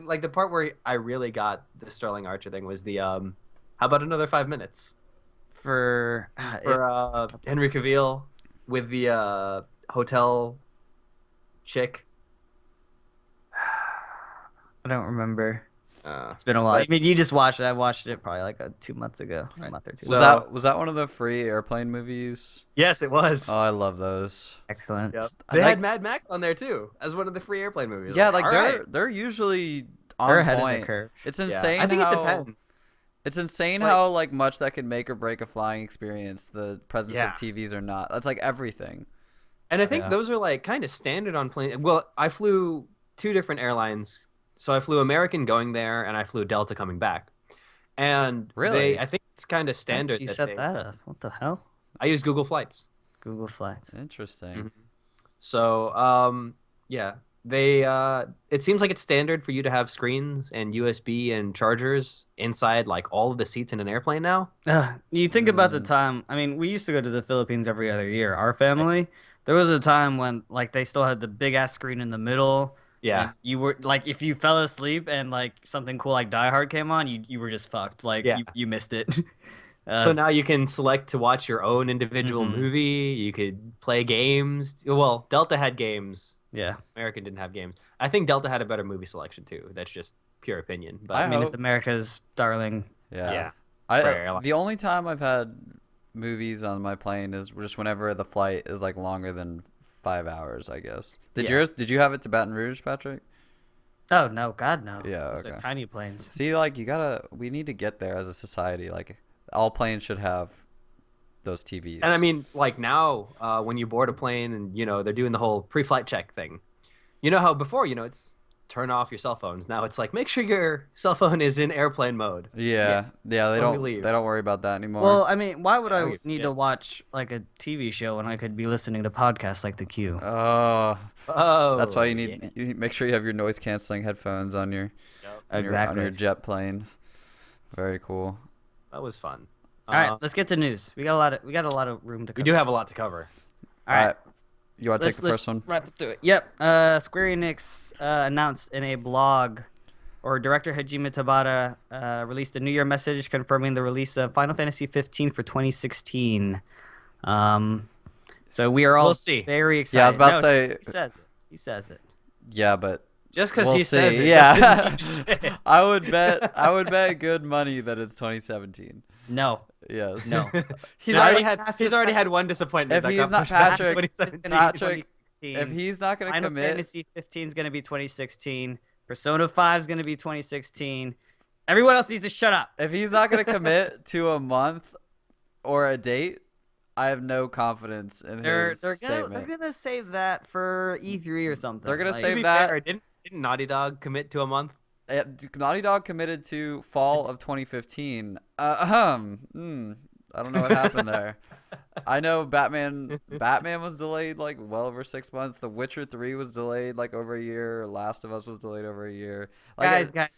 like the part where I really got the Sterling Archer thing was the how about another 5 minutes for Henry Cavill with the hotel chick. I don't remember. Uh, It's been a while. but- I mean, you just watched it. I watched it probably like 2 months ago, a month or two. So- Was that one of the free airplane movies? yes, it was. Oh, I love those. Excellent. Yep. I They like- had Mad Max on there too as one of the free airplane movies. Yeah, I'm like all they're right. they're usually on They're ahead point. of the curve. It's Yeah. insane. I think how, it depends. It's insane Like- how like much that can make or break a flying experience. The presence Yeah. of TVs or not. That's like everything. And I think Yeah. those are like kind of standard on plane. Well, I flew 2 different airlines. So I flew American going there, and I flew Delta coming back. And Really? I think it's kind of How standard. did you that set they- that up? What the hell? I use Google Flights. Google Flights. Interesting. Mhm. So yeah, they it seems like it's standard for you to have screens and USB and chargers inside like all of the seats in an airplane now. You think about the Mm. time. I mean, we used to go to the Philippines every other year. Our family. There was a time when like they still had the big ass screen in the middle. Yeah. And you were like, if you fell asleep and like something cool like Die Hard came on, you were just fucked. Like Yeah. you missed it. So now you can select to watch your own individual Mhm. movie. You could play games. Well, Delta had games. yeah. American didn't have games. I think Delta had a better movie selection too. That's just pure opinion. But I mean, hope- it's America's darling. Yeah. Yeah. I For airline. the only time I've had movies on my plane is just whenever the flight is like longer than 5 hours, I guess. Yeah. Did you have it to Baton Rouge, Patrick? Oh no, God no. Yeah, Those are okay. tiny planes. See, like we need to get there as a society. Like all planes should have those TVs. And I mean, like now, when you board a plane and they're doing the whole pre-flight check thing. You know how before it's turn off your cell phones. Now it's like make sure your cell phone is in airplane mode. yeah, they When we don't leave. worry about that anymore. Well, I mean, why would I I don't give a need shit. to watch like a TV show when I could be listening to podcasts like The Q? oh, Oh, that's why you yeah. need you make sure you have your noise canceling headphones on your on Exactly. your jet plane. Very cool. That was fun. All right, let's get to news. We got a lot of room to cover. We do have a lot to cover. All right. You want to take the first one? Right through it. Yep. Square Enix announced in a blog, or director Hajime Tabata released a New Year message confirming the release of Final Fantasy 15 for 2016. So we are all We'll see. very excited. Yeah, I was about to No, say. he says it. He says it. Yeah, but Just because we'll he see. says it. Yeah, doesn't mean shit. I would bet good money that it's 2017. No. Yes. No. he's Now already he had has he's to- already had one disappointment. If that he's got not pushed back to Patrick- 2017. Patrick, 2016. If he's not gonna Final commit, Fantasy 15 is going to be 2016. Persona 5 is going to be 2016. Everyone else needs to shut up. if he's not gonna commit to a month or a date, I have no confidence in his statement. They're gonna save that for E3 or something. They're gonna Like, save To be that- fair, didn't Naughty Dog commit to a month? Naughty Dog committed to fall of 2015. I don't know what happened there. I know Batman was delayed like well over 6 months. The Witcher 3 was delayed like over a year. Last of Us was delayed over a year. Like, guys.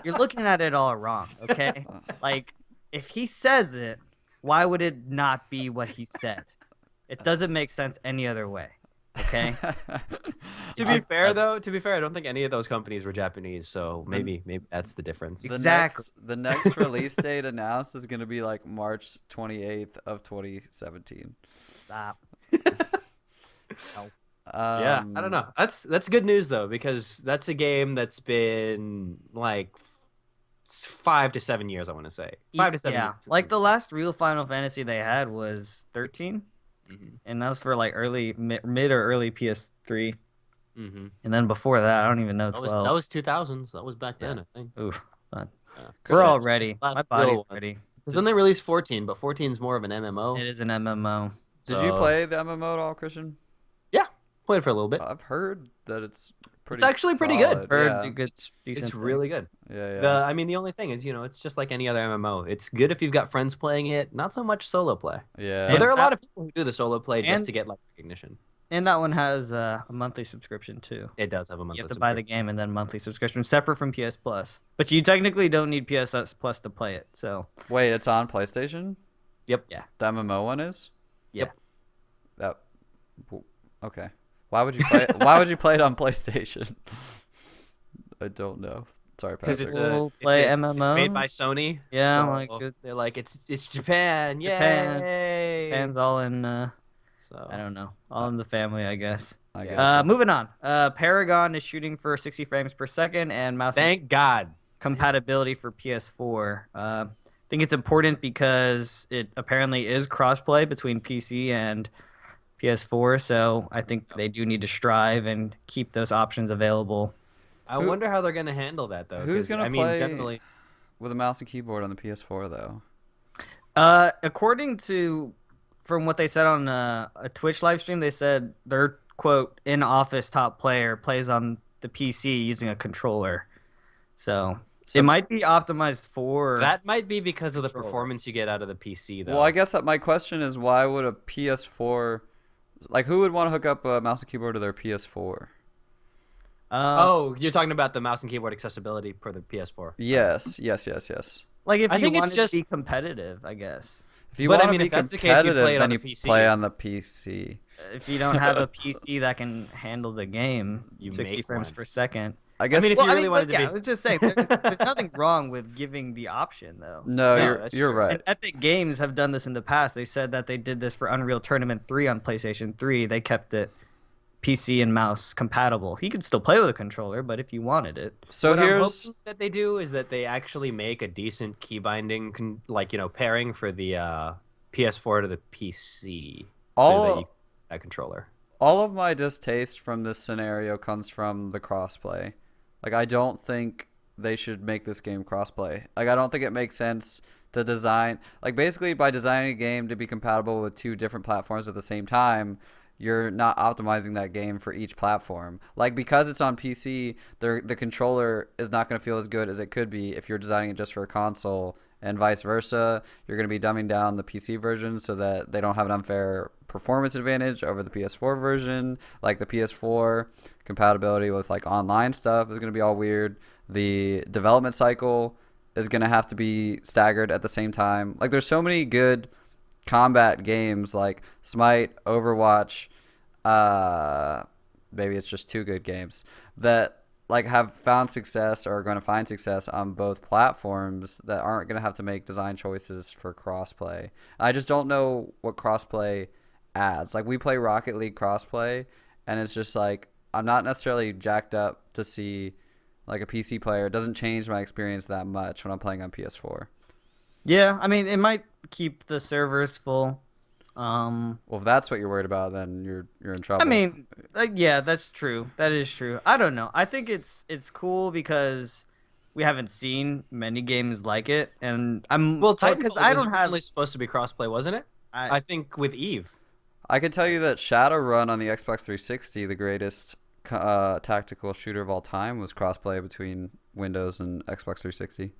You're looking at it all wrong. Okay, like if he says it, why would it not be what he said? It doesn't make sense any other way. Okay. To be fair, I don't think any of those companies were Japanese, so maybe that's the difference. Exactly. The next release date announced is going to be like March 28th of 2017. Stop. Yeah, I don't know. That's good news though, because that's a game that's been like 5 to 7 years. I want to say 5 to 7 Yeah, years. like the last real Final Fantasy they had was 13, and that was for like mid or early PS3. Mm-hmm. And then before that, I don't even know, That 12. was 2000s. That was back then, I think. Oof, fun. Yeah. We're all Shit. ready. My Last body's real one. ready. Because then they released 14, but 14 is more of an MMO. It is an MMO. Did you play the MMO at all, Christian? Yeah, played for a little bit. I've heard that it's pretty. It's actually pretty good. solid. Heard Yeah. decent. It's really good. Yeah. I mean, the only thing is, it's just like any other MMO. It's good if you've got friends playing it. Not so much solo play. Yeah. But there are a that- lot of people who do the solo play just and- to get like recognition. And that one has a monthly subscription too. It does have a monthly. You have to buy the game and then monthly subscription, separate from PS Plus. But you technically don't need PS Plus to play it. So Wait, it's on PlayStation? Yep. Yeah. The MMO one is? yeah. That. Okay. Why would you play? Why would you play it on PlayStation? I don't know. Sorry, Because Patrick. We'll play It's MMO. made by Sony. Yeah, so like good. they're like it's Japan. Japan. Yay! Fans all in. So I don't know. All in the family, I guess. I guess. Moving on. Paragon is shooting for 60 frames per second and mouse thank God. compatibility for PS4. I think it's important because it apparently is crossplay between PC and PS4, so I think they do need to strive and keep those options available. I wonder how they're gonna handle that though. Who's 'cause, gonna I mean, play generally, with a mouse and keyboard on the PS4 though? According to from what they said on a Twitch live stream, they said their quote in-office top player plays on the PC using a controller. So it might be optimized for that might be because of the controller. performance you get out of the PC though. Well, I guess that my question is why would a PS4, like who would want to hook up a mouse and keyboard to their PS4? Oh, you're talking about the mouse and keyboard accessibility for the PS4. Yes. like if I you think it's wanted just- to be competitive, I guess. If you But, I want to mean, be if that's the case, you competitive, play it then on you the PC. play on the PC. If you don't have a PC that can handle the game, You 60 make frames one. per second. I guess. mean, if you really wanted to be- let's just say there's nothing wrong with giving the option though. no, No, you're that's you're true. right. And Epic Games have done this in the past. They said that they did this for Unreal Tournament 3 on PlayStation 3. They kept it PC and mouse compatible. He could still play with a controller, but if you wanted it, So what I'm here's hoping that they do is that they actually make a decent key binding, pairing for the PS4 to the PC, so that you that controller. all of my distaste from this scenario comes from the crossplay. Like I don't think they should make this game crossplay. Like I don't think it makes sense to design, like basically by designing a game to be compatible with two different platforms at the same time, you're not optimizing that game for each platform. Like because it's on PC, the controller is not going to feel as good as it could be if you're designing it just for a console, and vice versa. You're going to be dumbing down the PC version so that they don't have an unfair performance advantage over the PS4 version. Like the PS4 compatibility with like online stuff is going to be all weird. The development cycle is going to have to be staggered at the same time. Like there's so many good combat games like Smite, Overwatch, maybe it's just two good games that like have found success or are going to find success on both platforms that aren't going to have to make design choices for crossplay. I just don't know what crossplay adds. Like we play Rocket League crossplay and it's just like I'm not necessarily jacked up to see like a PC player. It doesn't change my experience that much when I'm playing on PS4. yeah, I mean it might keep the servers full. Well, if that's what you're worried about, then you're in trouble. I mean, like, yeah, that's true. That is true. I don't know. I think it's cool because we haven't seen many games like it, and I'm Titanfall because I don't was have. originally supposed to be crossplay, wasn't it? I think with Eve. I can tell you that Shadowrun on the Xbox 360, the greatest tactical shooter of all time, was crossplay between Windows and Xbox 360.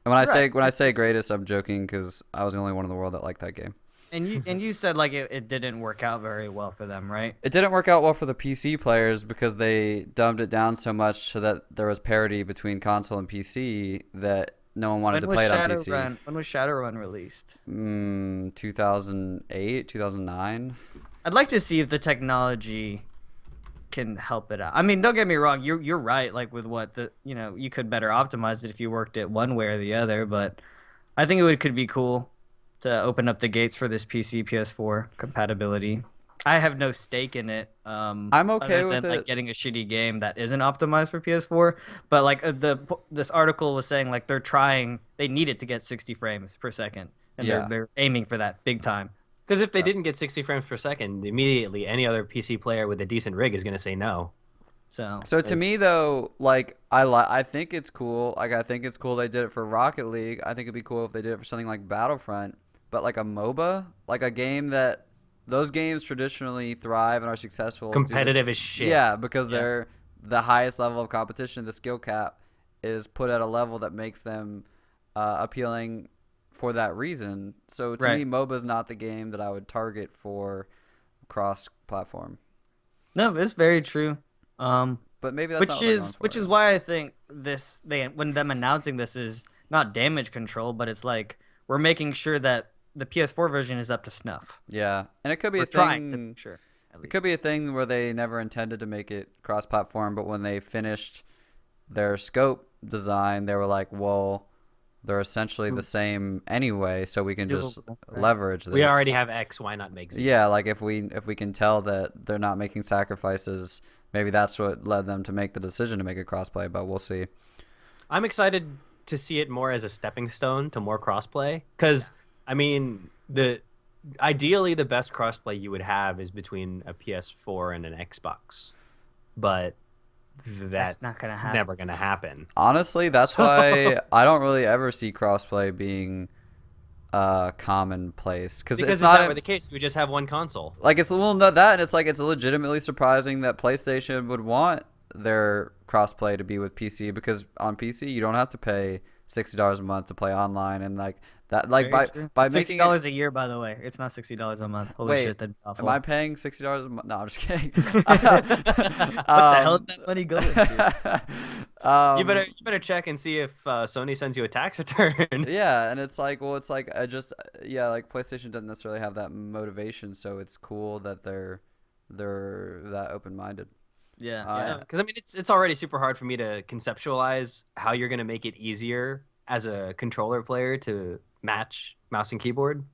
And when I say greatest, I'm joking because I was the only one in the world that liked that game. And you said like it didn't work out very well for them, right? It didn't work out well for the PC players because they dumbed it down so much so that there was parity between console and PC that no one wanted to play it on PC. When was Shadowrun released? 2008, 2009. I'd like to see if the technology can help it out. I mean, don't get me wrong, you're right. Like with what you could better optimize it if you worked it one way or the other. But I think could be cool to open up the gates for this PC PS4 compatibility. I have no stake in it. I'm okay other with than, like it. getting a shitty game that isn't optimized for PS4. But like this article was saying, like they need it to get 60 frames per second, and Yeah. they're aiming for that big time. Because if they didn't get 60 frames per second, immediately any other PC player with a decent rig is going to say no. So to me though, like I think it's cool. Like I think it's cool they did it for Rocket League. I think it'd be cool if they did it for something like Battlefront. But like a MOBA, like a game that those games traditionally thrive and are successful. Competitive as shit. Yeah, because they're the highest level of competition. The skill cap is put at a level that makes them appealing for that reason. So to me, MOBA is not the game that I would target for cross-platform. No, it's very true. But maybe that's which is why I think when them announcing this is not damage control, but it's like we're making sure that the PS4 version is up to snuff. Yeah, and it could be We're a trying to thing. make sure. It could be a thing where they never intended to make it cross-platform, but when they finished their scope design, they were like, "Well, they're essentially the same anyway, so we can just leverage this. We already have X. Why not make Z?" Yeah, like if we can tell that they're not making sacrifices, maybe that's what led them to make the decision to make it crossplay. But we'll see. I'm excited to see it more as a stepping stone to more crossplay, because I mean ideally the best crossplay you would have is between a PS4 and an Xbox, but that's not gonna happen. Never gonna happen. Honestly, that's why I don't really ever see crossplay being commonplace because if that were the case, we just have one console. Like it's not that, and it's like it's legitimately surprising that PlayStation would want their crossplay to be with PC, because on PC you don't have to pay $60 a month to play online, and like that, like by making $60 a year, by the way, it's not $60 a month. Holy shit, that'd be awful. Am I paying $60 a month? No, I'm just kidding. What the hell is that money going to? You better check and see if Sony sends you a tax return. Yeah, and it's like, well, it's like like PlayStation doesn't necessarily have that motivation, so it's cool that they're that open-minded. Yeah, because I mean it's already super hard for me to conceptualize how you're gonna make it easier as a controller player to match mouse and keyboard.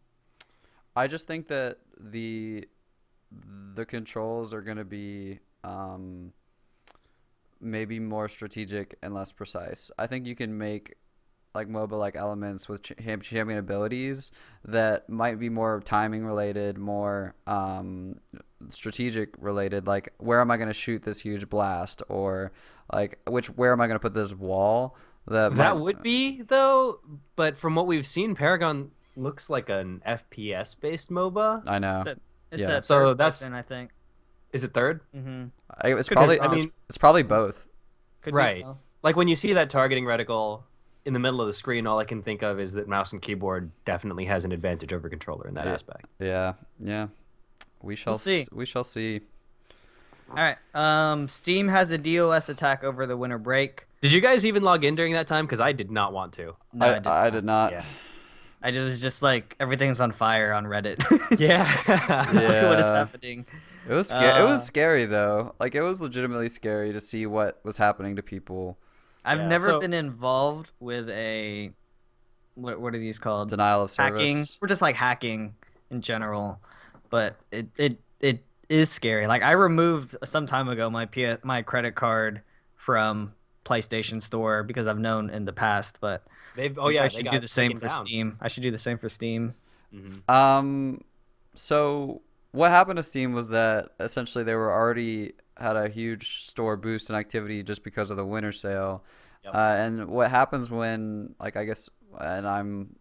I just think that the controls are gonna be maybe more strategic and less precise. I think you can make like MOBA-like elements with champion abilities that might be more timing related, more strategic related. Like, where am I going to shoot this huge blast, or like where am I going to put this wall? That would be though, but from what we've seen, Paragon looks like an FPS based MOBA. I know. It's so that's person, I think. Is it third? Mm-hmm. It's probably both. Right. Like when you see that targeting reticle in the middle of the screen, all I can think of is that mouse and keyboard definitely has an advantage over controller in that aspect. Yeah. We shall see. We shall see. All right. Steam has a DOS attack over the winter break. Did you guys even log in during that time? Because I did not want to. No, I did not. Yeah. I just like everything's on fire on Reddit. Yeah. Like, what is happening? It was scary. It was scary though. Like it was legitimately scary to see what was happening to people. I've never been involved with a what are these called? Denial of service. Hacking. We're just like hacking in general, but it is scary. Like I removed some time ago my credit card from PlayStation Store because I've known in the past, but I should do the same for Steam. I should do the same for Steam. Mm-hmm. So what happened to Steam was that essentially they were already had a huge store boost in activity just because of the winter sale. Yep. And what happens when, like, I guess, and I'm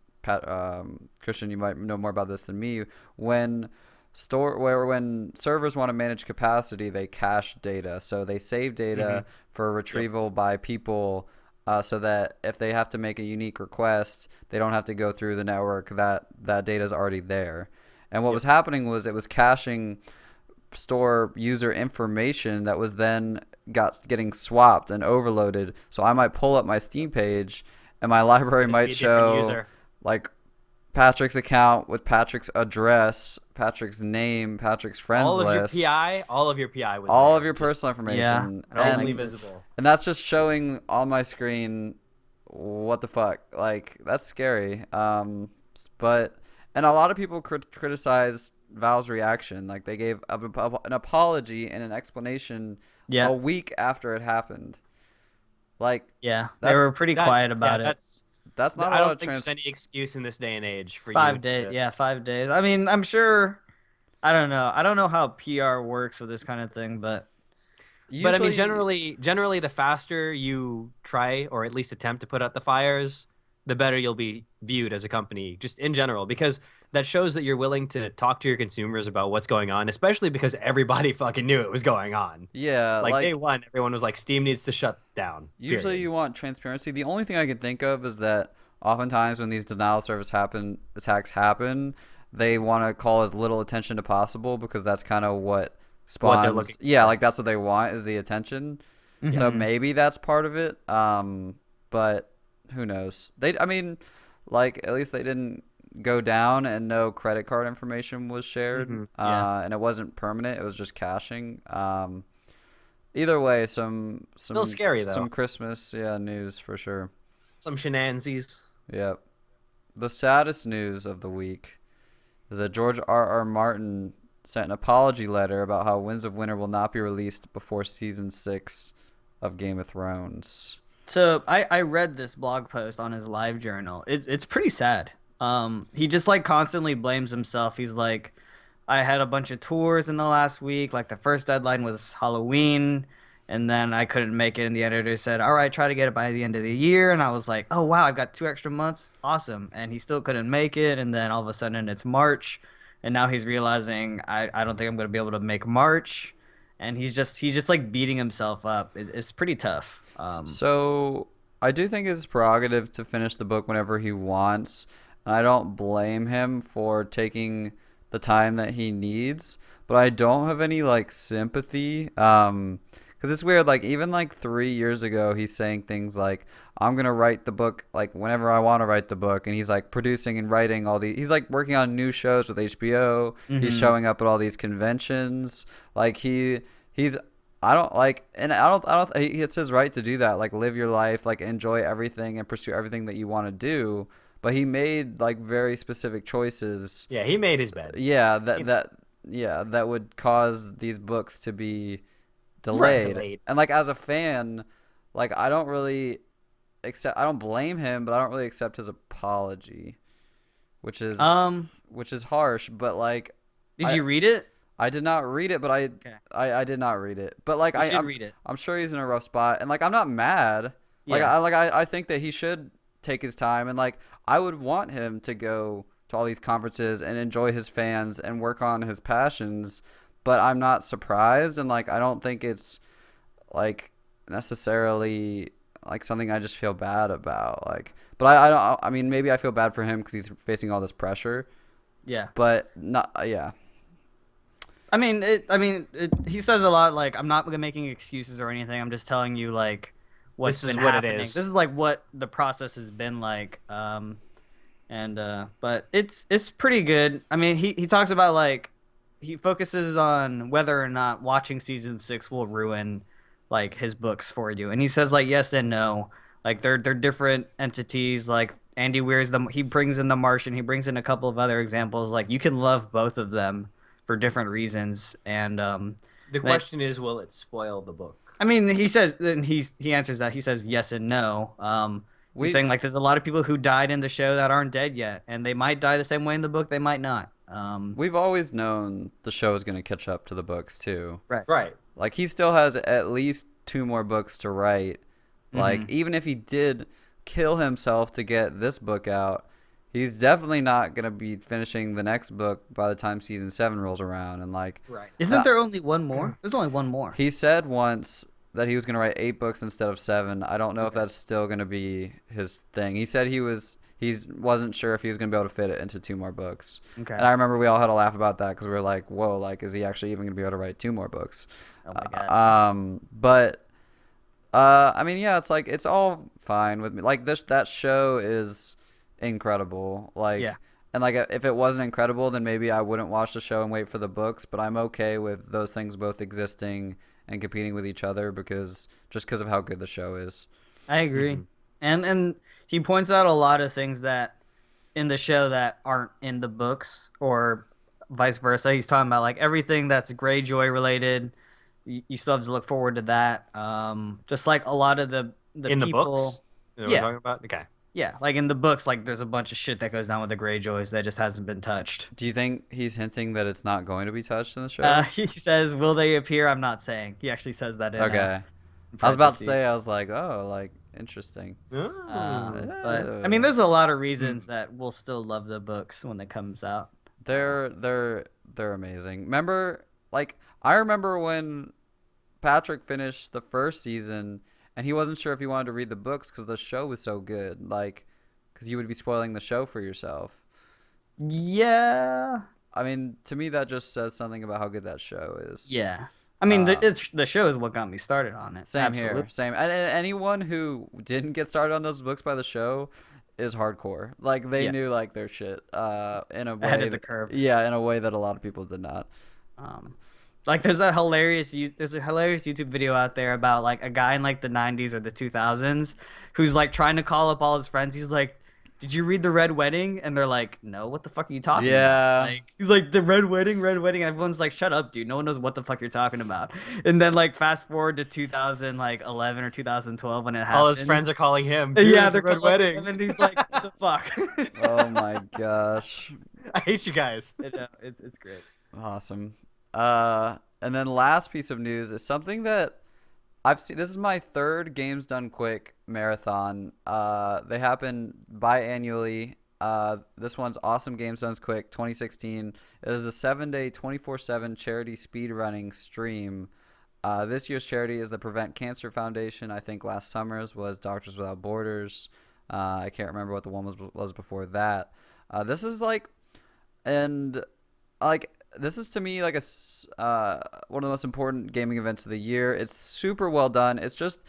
Christian, you might know more about this than me, when servers want to manage capacity, they cache data. So they save data for retrieval by people, so that if they have to make a unique request, they don't have to go through the network. That data is already there. And what was happening was it was caching store user information that was then getting swapped and overloaded. So I might pull up my Steam page and my library might show like Patrick's account with Patrick's address, Patrick's name, Patrick's friends list. All of your PI was all there, of your personal information. Yeah. openly visible. And that's just showing on my screen. What the fuck? Like, that's scary. And a lot of people criticized Valve's reaction. Like, they gave an apology and an explanation a week after it happened. Like, yeah, they were pretty quiet about it. That's not. I don't think there's any excuse in this day and age for 5 days. Yeah, 5 days. I mean, I'm sure. I don't know. I don't know how PR works with this kind of thing, but. But I mean, generally, the faster you try or at least attempt to put out the fires, the better you'll be viewed as a company, just in general, because that shows that you're willing to talk to your consumers about what's going on, especially because everybody fucking knew it was going on. Yeah, like day one, everyone was like, Steam needs to shut down. Usually you want transparency. The only thing I can think of is that oftentimes when these denial of service attacks happen, they want to call as little attention to possible because that's kind of what spawns. Yeah, like that's what they want is the attention. Mm-hmm. So maybe that's part of it. But who knows? I mean, like at least they didn't go down and no credit card information was shared. And it wasn't permanent. It was just caching. Either way, some still scary though. Some Christmas news for sure. Some shenanigans. Yep. The saddest news of the week is that George R.R. Martin sent an apology letter about how Winds of Winter will not be released before season 6 of Game of Thrones. So I read this blog post on his live journal. It's pretty sad. He just like constantly blames himself. He's like, I had a bunch of tours in the last week. Like the first deadline was Halloween, and then I couldn't make it. And the editor said, all right, try to get it by the end of the year. And I was like, oh wow, I've got 2 extra months. Awesome. And he still couldn't make it. And then all of a sudden it's March. And now he's realizing I don't think I'm going to be able to make March. And he's just like beating himself up. It's pretty tough. So I do think it's prerogative to finish the book whenever he wants. And I don't blame him for taking the time that he needs. But I don't have any like sympathy. Because it's weird, like, even, like, 3 years ago, he's saying things like, I'm going to write the book, like, whenever I want to write the book. And he's, like, producing and writing all these. He's, like, working on new shows with HBO. Mm-hmm. He's showing up at all these conventions. Like, he's, I don't, like, and I don't, it's his right to do that. Like, live your life, like, enjoy everything and pursue everything that you want to do. But he made, like, very specific choices. Yeah, he made his bed. Yeah, that would cause these books to be delayed. And like as a fan, like I don't blame him, but I don't really accept his apology, which is harsh. But like, did you read it? I did not read it, but I did not read it. But like I read it. I'm sure he's in a rough spot, and like I'm not mad. Like I think that he should take his time, and like I would want him to go to all these conferences and enjoy his fans and work on his passions. But I'm not surprised, and like I don't think it's like necessarily like something I just feel bad about. Like, but I don't. I mean, maybe I feel bad for him because he's facing all this pressure. Yeah. But not. Yeah. I mean, he says a lot. Like, I'm not making excuses or anything. I'm just telling you like what's been happening. This is like what the process has been like. But it's pretty good. I mean, he talks about like. He focuses on whether or not watching season 6 will ruin like his books for you, and he says like yes and no. Like they're different entities. Like Andy Weir's he brings in the Martian. He brings in a couple of other examples. Like you can love both of them for different reasons. And the question is, will it spoil the book? I mean, he says, and he answers that. He says yes and no. He's saying like there's a lot of people who died in the show that aren't dead yet, and they might die the same way in the book. They might not. We've always known the show is going to catch up to the books too. Right. Like he still has at least 2 more books to write. Like even if he did kill himself to get this book out, he's definitely not going to be finishing the next book by the time season 7 rolls around. And like, isn't there only one more? There's only one more. He said once that he was going to write 8 books instead of 7. I don't know if that's still going to be his thing. He said he wasn't sure if he was going to be able to fit it into 2 more books. Okay. And I remember we all had a laugh about that because we were like, whoa, like, is he actually even going to be able to write 2 more books? Oh, my God. I mean, yeah, it's like, it's all fine with me. Like, that show is incredible. Like, And like if it wasn't incredible, then maybe I wouldn't watch the show and wait for the books. But I'm okay with those things both existing and competing with each other because of how good the show is. I agree. And he points out a lot of things that in the show that aren't in the books or vice versa. He's talking about like everything that's Greyjoy related. You still have to look forward to that. Just like a lot of the In the people. books? Is that what Yeah. we're talking about? Okay. Yeah, like in the books, like there's a bunch of shit that goes down with the Greyjoys that just hasn't been touched. Do you think he's hinting that it's not going to be touched in the show? He says, "Will they appear?" I'm not saying. He actually says that in. Okay. In I was about to parentheses. say, I was like, oh, like interesting. But I mean, there's a lot of reasons that we'll still love the books when it comes out. They're amazing. Remember, like I remember when Patrick finished the first season and he wasn't sure if he wanted to read the books because the show was so good. Like, because you would be spoiling the show for yourself. Yeah. I mean, to me, that just says something about how good that show is. Yeah. I mean, the show is what got me started on it. Same Absolutely. here. Same. And anyone who didn't get started on those books by the show is hardcore. Like they knew like their shit. In a way Ahead of the curve. Yeah, in a way that a lot of people did not. Like there's a hilarious YouTube video out there about like a guy in like the 90s or the 2000s who's like trying to call up all his friends. He's like, "Did you read The Red Wedding?" And they're like, "No, what the fuck are you talking Yeah. about?" Like he's like, "The Red Wedding, Red Wedding." Everyone's like, "Shut up, dude. No one knows what the fuck you're talking about." And then like fast forward to 2011 or 2012 when it happens. All his friends are calling him. Dude, yeah, the they're Red calling Wedding. him and he's like, "What the fuck?" Oh my gosh. I hate you guys. It's great. Awesome. And then last piece of news is something that I've seen. This is my third Games Done Quick marathon. They happen biannually. This one's Awesome Games Done Quick 2016. It is a 7-day, 24/7 charity speedrunning stream. This year's charity is the Prevent Cancer Foundation. I think last summer's was Doctors Without Borders. I can't remember what the one was before that. This is like, and like. This is to me like one of the most important gaming events of the year. It's super well done. It's just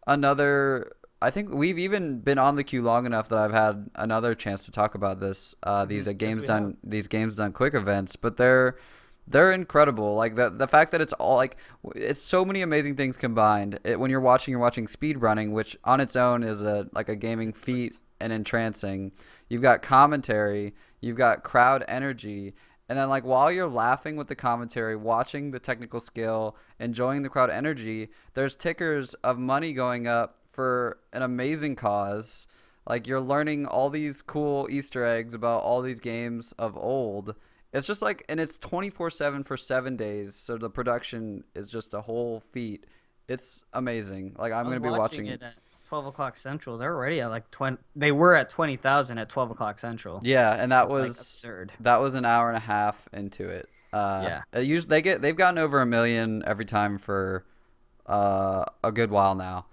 another. I think we've even been on the queue long enough that I've had another chance to talk about this. These games done quick events, but they're incredible. Like the fact that it's all like it's so many amazing things combined. When you're watching speed running, which on its own is a gaming feat and entrancing. You've got commentary. You've got crowd energy. And then, like, while you're laughing with the commentary, watching the technical skill, enjoying the crowd energy, there's tickers of money going up for an amazing cause. Like, you're learning all these cool Easter eggs about all these games of old. It's just like, and it's 24/7 for 7 days. So the production is just a whole feat. It's amazing. Like, I'm going to be watching it at 12 o'clock Central. They're already at like 20. They were at 20,000 at 12 o'clock Central. Yeah, and that It's, was like, absurd. That was an hour and a half into it. Yeah. They've gotten over 1 million every time for a good while now.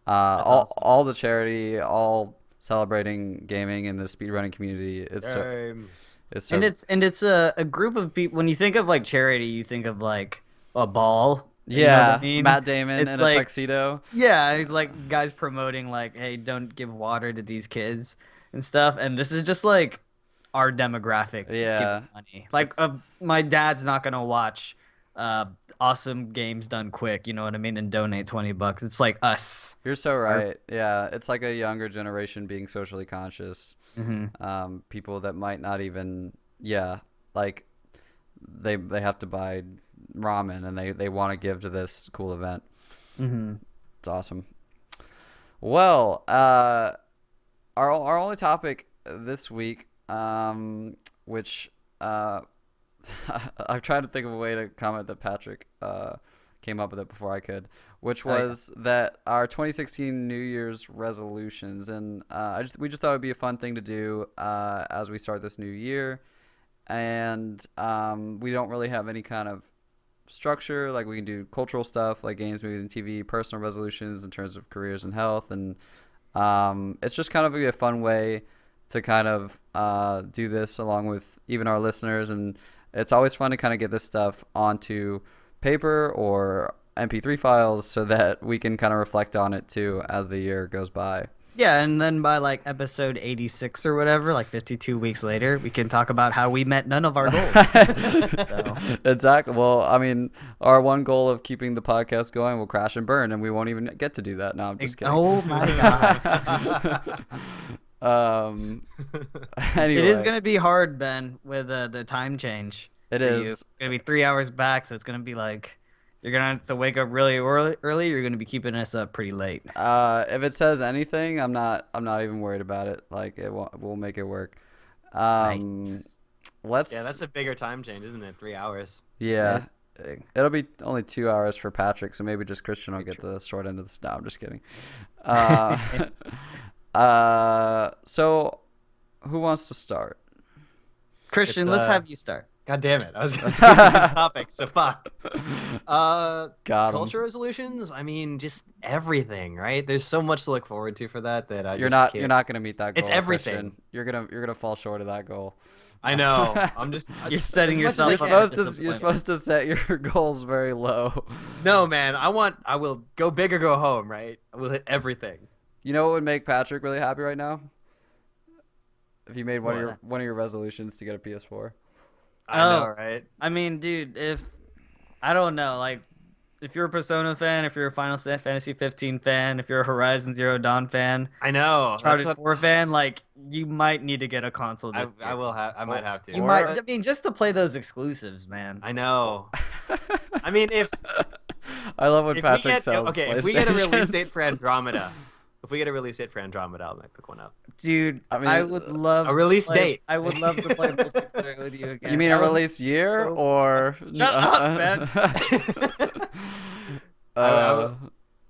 Awesome. All the charity, all celebrating gaming in the speedrunning community. It's so And it's a group of people. When you think of like charity, you think of like a ball. You know yeah, what I mean? Matt Damon It's in like- a tuxedo. Yeah, he's like guys promoting like, hey, don't give water to these kids and stuff. And this is just like our demographic. Yeah. giving money. Like my dad's not gonna watch Awesome Games Done Quick. You know what I mean? And donate $20. It's like us. You're so right. Yeah, it's like a younger generation being socially conscious. Mm-hmm. People that might not even like they have to buy ramen and they want to give to this cool event. Mm-hmm. It's awesome. Well, our only topic this week, which I'm trying to think of a way to comment that Patrick came up with it before I could, which was that our 2016 New Year's resolutions, and we just thought it'd be a fun thing to do as we start this new year, and we don't really have any kind of structure. Like we can do cultural stuff like games, movies, and TV, personal resolutions in terms of careers and health, and it's just kind of a fun way to kind of do this along with even our listeners, and it's always fun to kind of get this stuff onto paper or MP3 files so that we can kind of reflect on it too as the year goes by. Yeah, and then by like episode 86 or whatever, like 52 weeks later, we can talk about how we met none of our goals. So. Exactly. Well, I mean, our one goal of keeping the podcast going will crash and burn, and we won't even get to do that. No, I'm just kidding. Oh my god. Anyway, It is going to be hard, Ben, with the time change. It for you. is. It's going to be 3 hours back, so it's going to be like you're going to have to wake up really early. You're going to be keeping us up pretty late. If it says anything, I'm not even worried about it. Like we'll make it work. Nice. Yeah, that's a bigger time change, isn't it? 3 hours. Yeah. It'll be only 2 hours for Patrick, so maybe just Christian will get the short end of the stick. I'm just kidding. So who wants to start? Christian, let's have you start. God damn it! I was gonna say the topic, so fuck. Got 'em. Culture resolutions. I mean, just everything, right? There's so much to look forward to for that you're not gonna meet that goal. It's everything. Christian. You're gonna fall short of that goal. I know. I'm just. You're setting yourself. You're supposed to set your goals very low. No, man. I will go big or go home. Right. I will hit everything. You know what would make Patrick really happy right now? If you made one of your resolutions to get a PS4. I know, right? I mean, dude, I don't know, like, if you're a Persona fan, if you're a Final Fantasy 15 fan, if you're a Horizon Zero Dawn fan, I know. Uncharted 4 fan, like, you might need to get a console this year. I might have to. I mean, just to play those exclusives, man. I know. I mean, I love when Patrick sells okay, if we get a release date for Andromeda. If we get a release date for Andromeda, I'll pick one up. Dude, I would love a release date. I would love to play multiplayer with you again. You mean a release year or? Shut up, man.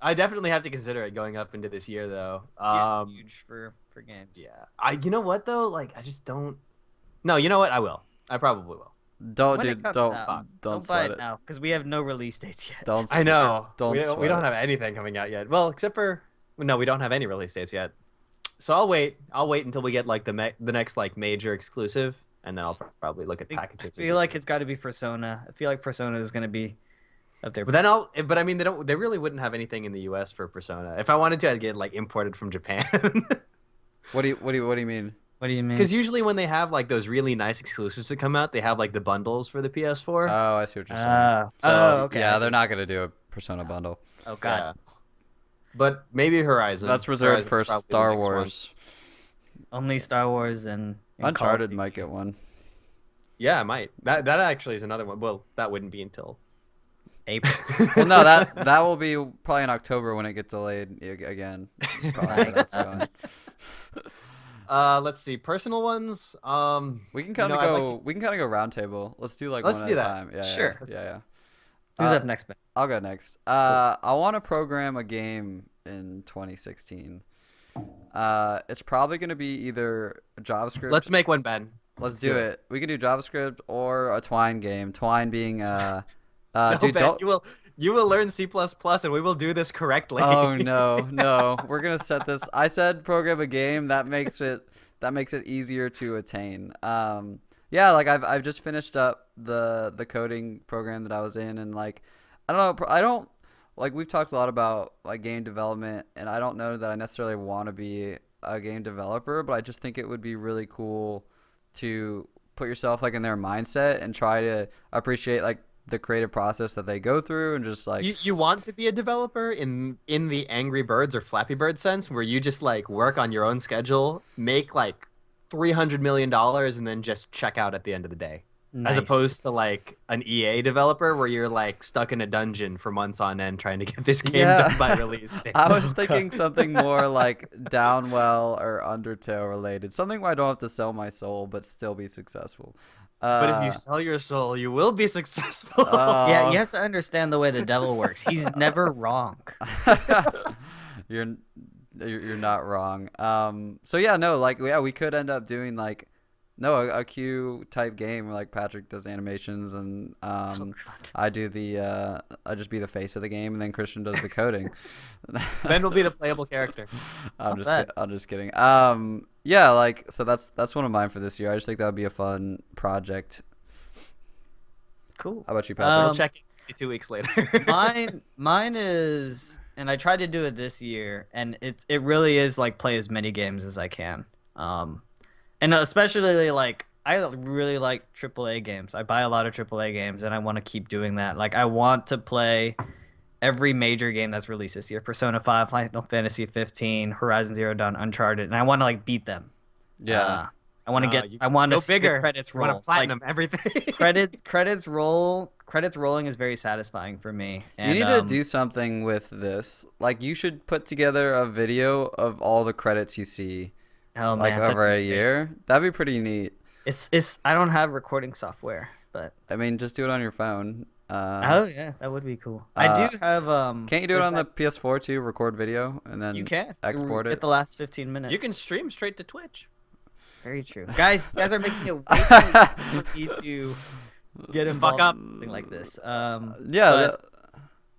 I definitely have to consider it going up into this year, though. It's huge for games. Yeah. You know what though? Like, I just don't. No, you know what? I will. I probably will. Don't buy sweat it now because we have no release dates yet. I know. Don't we don't have anything coming out yet. Well, except for. No, we don't have any release dates yet. So I'll wait until we get like the next like major exclusive, and then I'll probably look at packages. I feel like it's got to be Persona. I feel like Persona is going to be up there. But then but I mean they really wouldn't have anything in the US for Persona. If I wanted to, I'd get like imported from Japan. What do you mean? What do you mean? Because usually when they have like those really nice exclusives that come out, they have like the bundles for the PS4. Oh, I see what you're saying. Okay. Yeah, they're not gonna do a Persona bundle. Oh god. Yeah. But maybe Horizon. That's reserved for Star Wars. Only Star Wars and Uncharted might get one. Yeah, I might. That actually is another one. Well, that wouldn't be until April. Well, no, that will be probably in October when it gets delayed again. That's going. Let's see, personal ones. We can kind of go. We can kind of go round table. Let's do like one at a time. Yeah, sure. Yeah. Who's up next, Ben? I'll go next. I want to program a game in 2016. It's probably going to be either JavaScript. Let's make one, Ben. Let's do it. We can do JavaScript or a Twine game. Twine being no, dude, Ben, you will learn C++ and we will do this correctly. Oh no. We're gonna set this. I said program a game. That makes it easier to attain. Yeah, like I've just finished up the coding program that I was in, and like I don't like we've talked a lot about like game development, and I don't know that I necessarily want to be a game developer, but I just think it would be really cool to put yourself like in their mindset and try to appreciate like the creative process that they go through, and just like you want to be a developer in the Angry Birds or Flappy Bird sense, where you just like work on your own schedule, make like $300 million, and then just check out at the end of the day. Nice. As opposed to like an EA developer where you're like stuck in a dungeon for months on end trying to get this game done by release date. I was thinking something more like Downwell or Undertale related, something where I don't have to sell my soul but still be successful. But if you sell your soul, you will be successful. Yeah, you have to understand the way the devil works. He's never wrong. You're not wrong. So yeah, no, like we could end up doing like a Q type game where like Patrick does animations and I just be the face of the game, and then Christian does the coding. Ben will be the playable character. I'm just kidding. Yeah, like so that's one of mine for this year. I just think that would be a fun project. Cool. How about you, Patrick? I'll check it 2 weeks later. Mine is and I tried to do it this year, and it really is like play as many games as I can. And especially like I really like AAA games. I buy a lot of AAA games, and I want to keep doing that. Like I want to play every major game that's released this year: Persona 5, Final Fantasy 15, Horizon Zero Dawn, Uncharted, and I want to like beat them. Yeah. I want to get. You I want go to bigger. credits You want roll. to platinum everything. Credits rolling is very satisfying for me. And, You need to do something with this. Like, you should put together a video of all the credits you see, oh like, man, that'd over be a great. year. That'd be pretty neat. It's I don't have recording software, but I mean, just do it on your phone. oh yeah, that would be cool. I uh, do have Can't you do it there's on the that- PS4 too? Record video and then you can export get it. the last 15 minutes. You can stream straight to Twitch. Very true. Guys are making it way too easy for me to get involved up. in something like this. Yeah,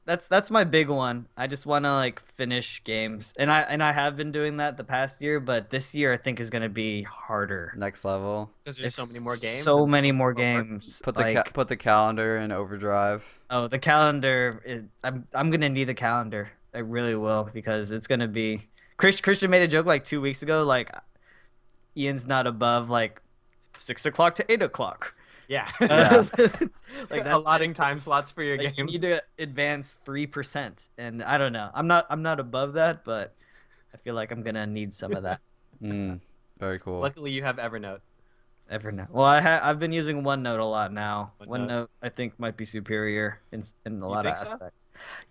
but that's my big one. I just want to like finish games, and I have been doing that the past year, but this year I think is gonna be harder. next level. Because there's It's so many more games. So and many much more work. games. Put the like, put the calendar in overdrive. oh, the calendar is. I'm gonna need the calendar. I really will because it's gonna be. Christian made a joke like 2 weeks ago. Like, Ian's not above like 6 o'clock to 8 o'clock. Yeah. Yeah. Like that's allotting time slots for your like, you game. need to advance 3%, and I don't know. I'm not above that, but I feel like I'm gonna need some of that. Very cool. Luckily, you have Evernote. Evernote. Well, I've been using OneNote a lot now. OneNote. OneNote I think might be superior in a lot of think so? aspects.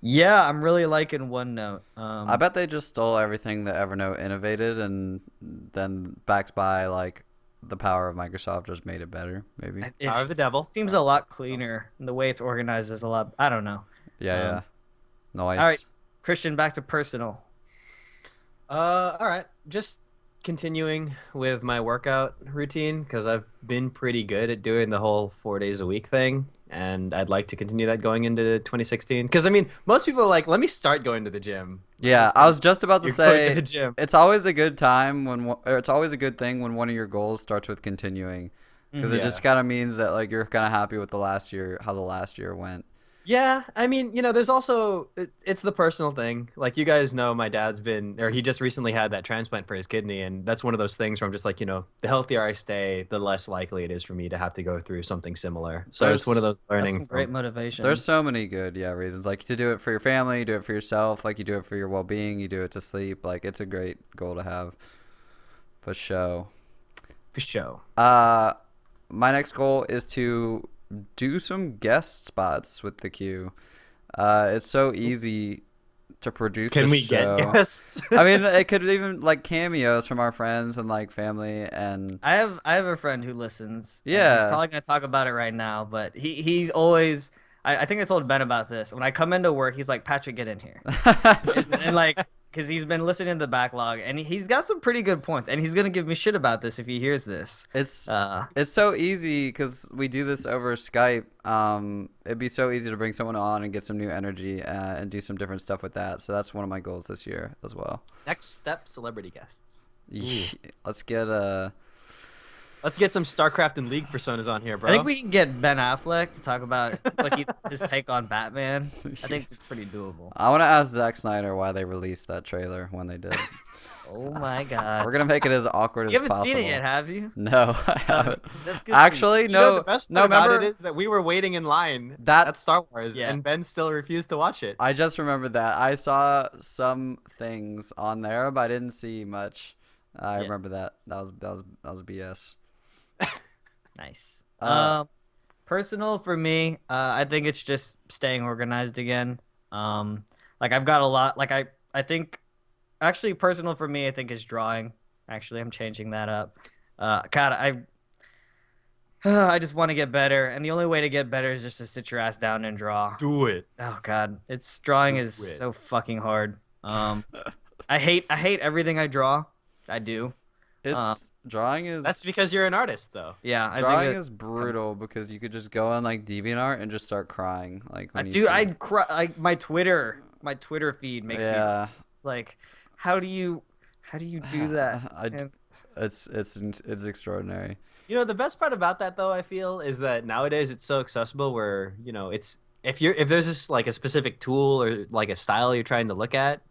Yeah, I'm really liking OneNote. I bet they just stole everything that Evernote innovated and then backed by like the power of Microsoft just made it better, maybe. it Power of the devil. seems a lot cleaner, and the way it's organized is a lot. I don't know. Yeah. Nice. All right, Christian, back to personal. All right. Just continuing with my workout routine because I've been pretty good at doing the whole 4 days a week thing, and I'd like to continue that going into 2016. Because I mean, most people are like, let me start going to the gym. Yeah, I was just about to You're going to say the gym. it's always a good time or it's always a good thing when one of your goals starts with continuing because it Yeah. just kind of means that like you're kind of happy with how the last year went. Yeah, I mean, there's also it's the personal thing. Like you guys know, my dad's he just recently had that transplant for his kidney, and that's one of those things where I'm just like, the healthier I stay, the less likely it is for me to have to go through something similar. So it's one of those That's learning. some great motivation. There's so many good reasons, like to do it for your family, you do it for yourself, like you do it for your well-being, you do it to sleep. Like it's a great goal to have for show. For show. My next goal is to do some guest spots with the queue. It's so easy to produce. Can the we show. get guests? I mean, it could even like cameos from our friends and like family and. I have a friend who listens. and Yeah. he's probably gonna talk about it right now, but he's always. I think I told Ben about this. When I come into work, he's like, Patrick, get in here, and like, because he's been listening to the backlog, and he's got some pretty good points, and he's gonna give me shit about this if he hears this. It's so easy because we do this over Skype. It'd be so easy to bring someone on and get some new energy and do some different stuff with that. So that's one of my goals this year as well. Next step, celebrity guests. Let's get some StarCraft and League personas on here, bro. I think we can get Ben Affleck to talk about his take on Batman. I think it's pretty doable. I want to ask Zack Snyder why they released that trailer when they did. Oh my god. We're gonna make it as awkward as You haven't possible. seen it yet, have you? No, I haven't. That's good. Actually, no. the best No, part about remember it is that we were waiting in line That- at Star Wars, Yeah. and Ben still refused to watch it. I just remembered that I saw some things on there, but I didn't see much. I Yeah. remember that. That was BS. Nice. Uh, Personal for me, I think it's just staying organized again. Like I've got a lot. Like I think, actually, personal for me, I think is drawing. Actually, I'm changing that up. God, I just want to get better, and the only way to get better is just to sit your ass down and draw. Do it. Oh God, drawing is Do it. so fucking hard. I hate everything I draw. I do. Drawing is That's because you're an artist, though. Yeah, drawing is brutal because you could just go on like DeviantArt and just start crying like when you Dude, see- I cry. Like my Twitter feed makes me. yeah. It's like, how do you do that? And- It's extraordinary. The best part about that, though, I feel, is that nowadays it's so accessible where, it's if there's this like a specific tool or like a style you're trying to look at,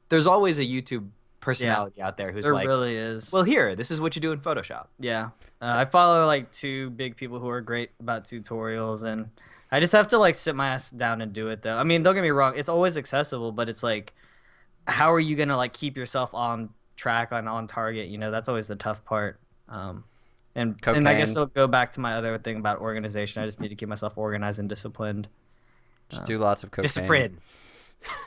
there's always a YouTube personality out there who's There like, really is. well, here, this is what you do in Photoshop. Yeah. I follow like two big people who are great about tutorials, and I just have to like sit my ass down and do it though. I mean, don't get me wrong, it's always accessible, but it's like, how are you gonna like keep yourself on track and on target? You know, that's always the tough part. And I guess Cocaine. I'll go back to my other thing about organization. I just need to keep myself organized and disciplined. Just do lots of cocaine. Discipline.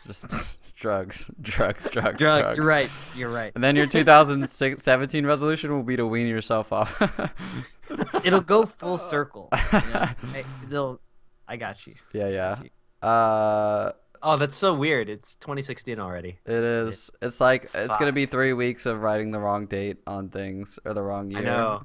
Just drugs. Drugs. You're right. You're right. And then your 2017 resolution will be to wean yourself off. It'll go full circle. You know? I got you. Yeah. Oh, that's so weird. It's 2016 already. It is. It's like it's gonna Fuck. be 3 weeks of writing the wrong date on things or the wrong year. I know.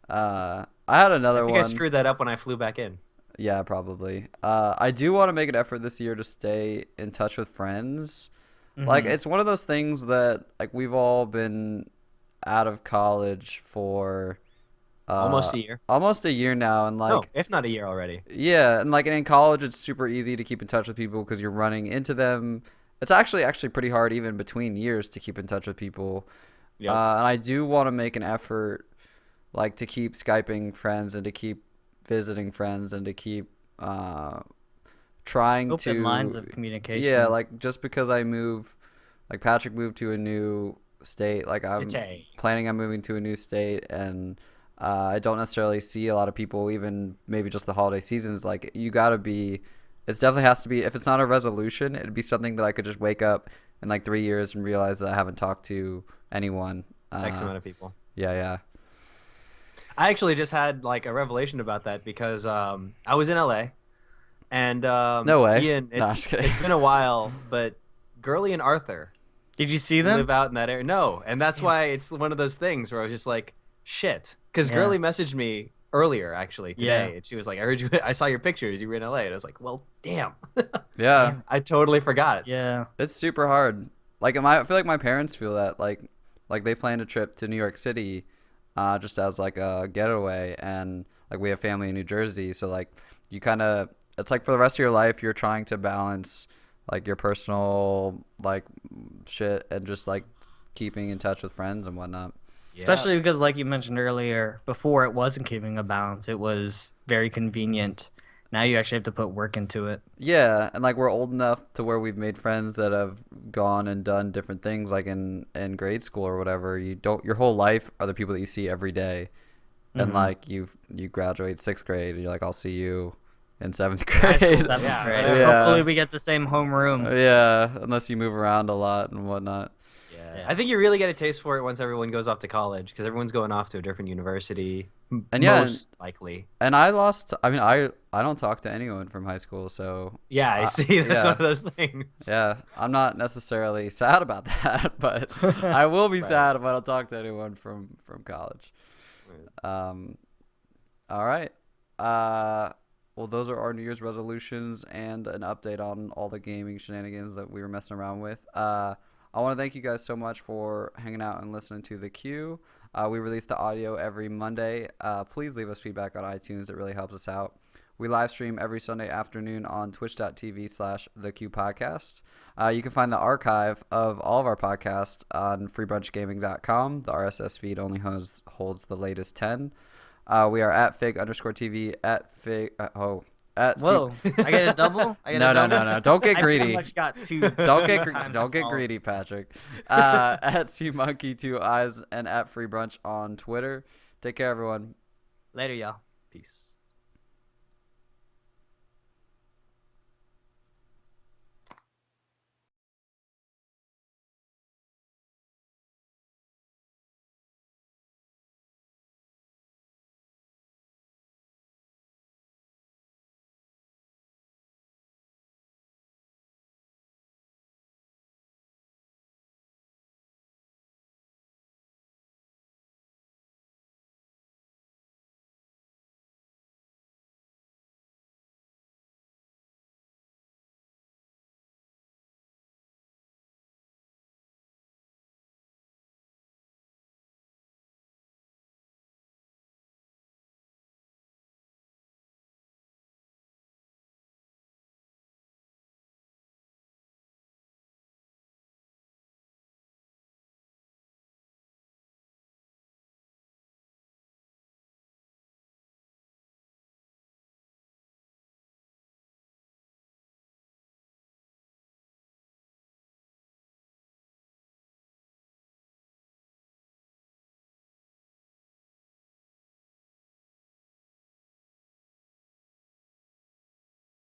I had another I think one. I screwed that up when I flew back in. Yeah, probably. I do want to make an effort this year to stay in touch with friends. Like, it's one of those things that, like, we've all been out of college for Almost a year. almost a year now, and like, No, if not a year already. yeah, and like in college, it's super easy to keep in touch with people because you're running into them. It's actually pretty hard even between years to keep in touch with people. Yep. And I do want to make an effort, like, to keep Skyping friends and to keep visiting friends and to keep trying Open to lines of communication. Yeah, like just because I move, like Patrick moved to a new state, like I'm City. planning on moving to a new state, and I don't necessarily see a lot of people, even maybe just the holiday seasons. Like, you gotta be, it definitely has to be, if it's not a resolution, it'd be something that I could just wake up in like 3 years and realize that I haven't talked to anyone. X amount of people. Yeah. I actually just had like a revelation about that because I was in LA and No way. Ian, No, I'm just kidding. it's been a while, but Gurley and Arthur Did you see them? live out in that area. No, and that's why it's one of those things where I was just like, shit, because Yeah. Gurley messaged me earlier actually today, Yeah. and she was like, I heard you, I saw your pictures, you were in LA, and I was like, well, damn, Yeah, I totally forgot. Yeah. it's super hard. Like, I feel like my parents feel that, like they planned a trip to New York City, just as like a getaway, and like we have family in New Jersey, so like you kind of, it's like for the rest of your life you're trying to balance like your personal like shit and just like keeping in touch with friends and whatnot. Yeah. Especially because, like you mentioned earlier, before it wasn't keeping a balance. It was very convenient. Now you actually have to put work into it. Yeah, and like we're old enough to where we've made friends that have gone and done different things, like in grade school or whatever. You don't, your whole life are the people that you see every day, and like you graduate 6th grade, and you're like, I'll see you in 7th High school, grade. 7th Yeah, grade. yeah. Hopefully we get the same homeroom. Yeah, unless you move around a lot and whatnot. Yeah. I think you really get a taste for it once everyone goes off to college because everyone's going off to a different university. And yeah, most likely. And I don't talk to anyone from high school, so Yeah, I see. That's yeah. one of those things. yeah, I'm not necessarily sad about that, but I will be sad if I don't talk to anyone from college. All right. Well, those are our New Year's resolutions and an update on all the gaming shenanigans that we were messing around with. I want to thank you guys so much for hanging out and listening to The Q. We release the audio every Monday. Please leave us feedback on iTunes. It really helps us out. We live stream every Sunday afternoon on twitch.tv/theqpodcast. You can find the archive of all of our podcasts on freebrunchgaming.com. The RSS feed only holds the latest 10. We are at fig_TV at fig. Whoa! I get a double? I get a double? No. Don't get I greedy. pretty much got two. Don't get times don't get the greedy, followers. Patrick. At cmonkey2eyes and at freebrunch on Twitter. Take care, everyone. Later, y'all. Peace.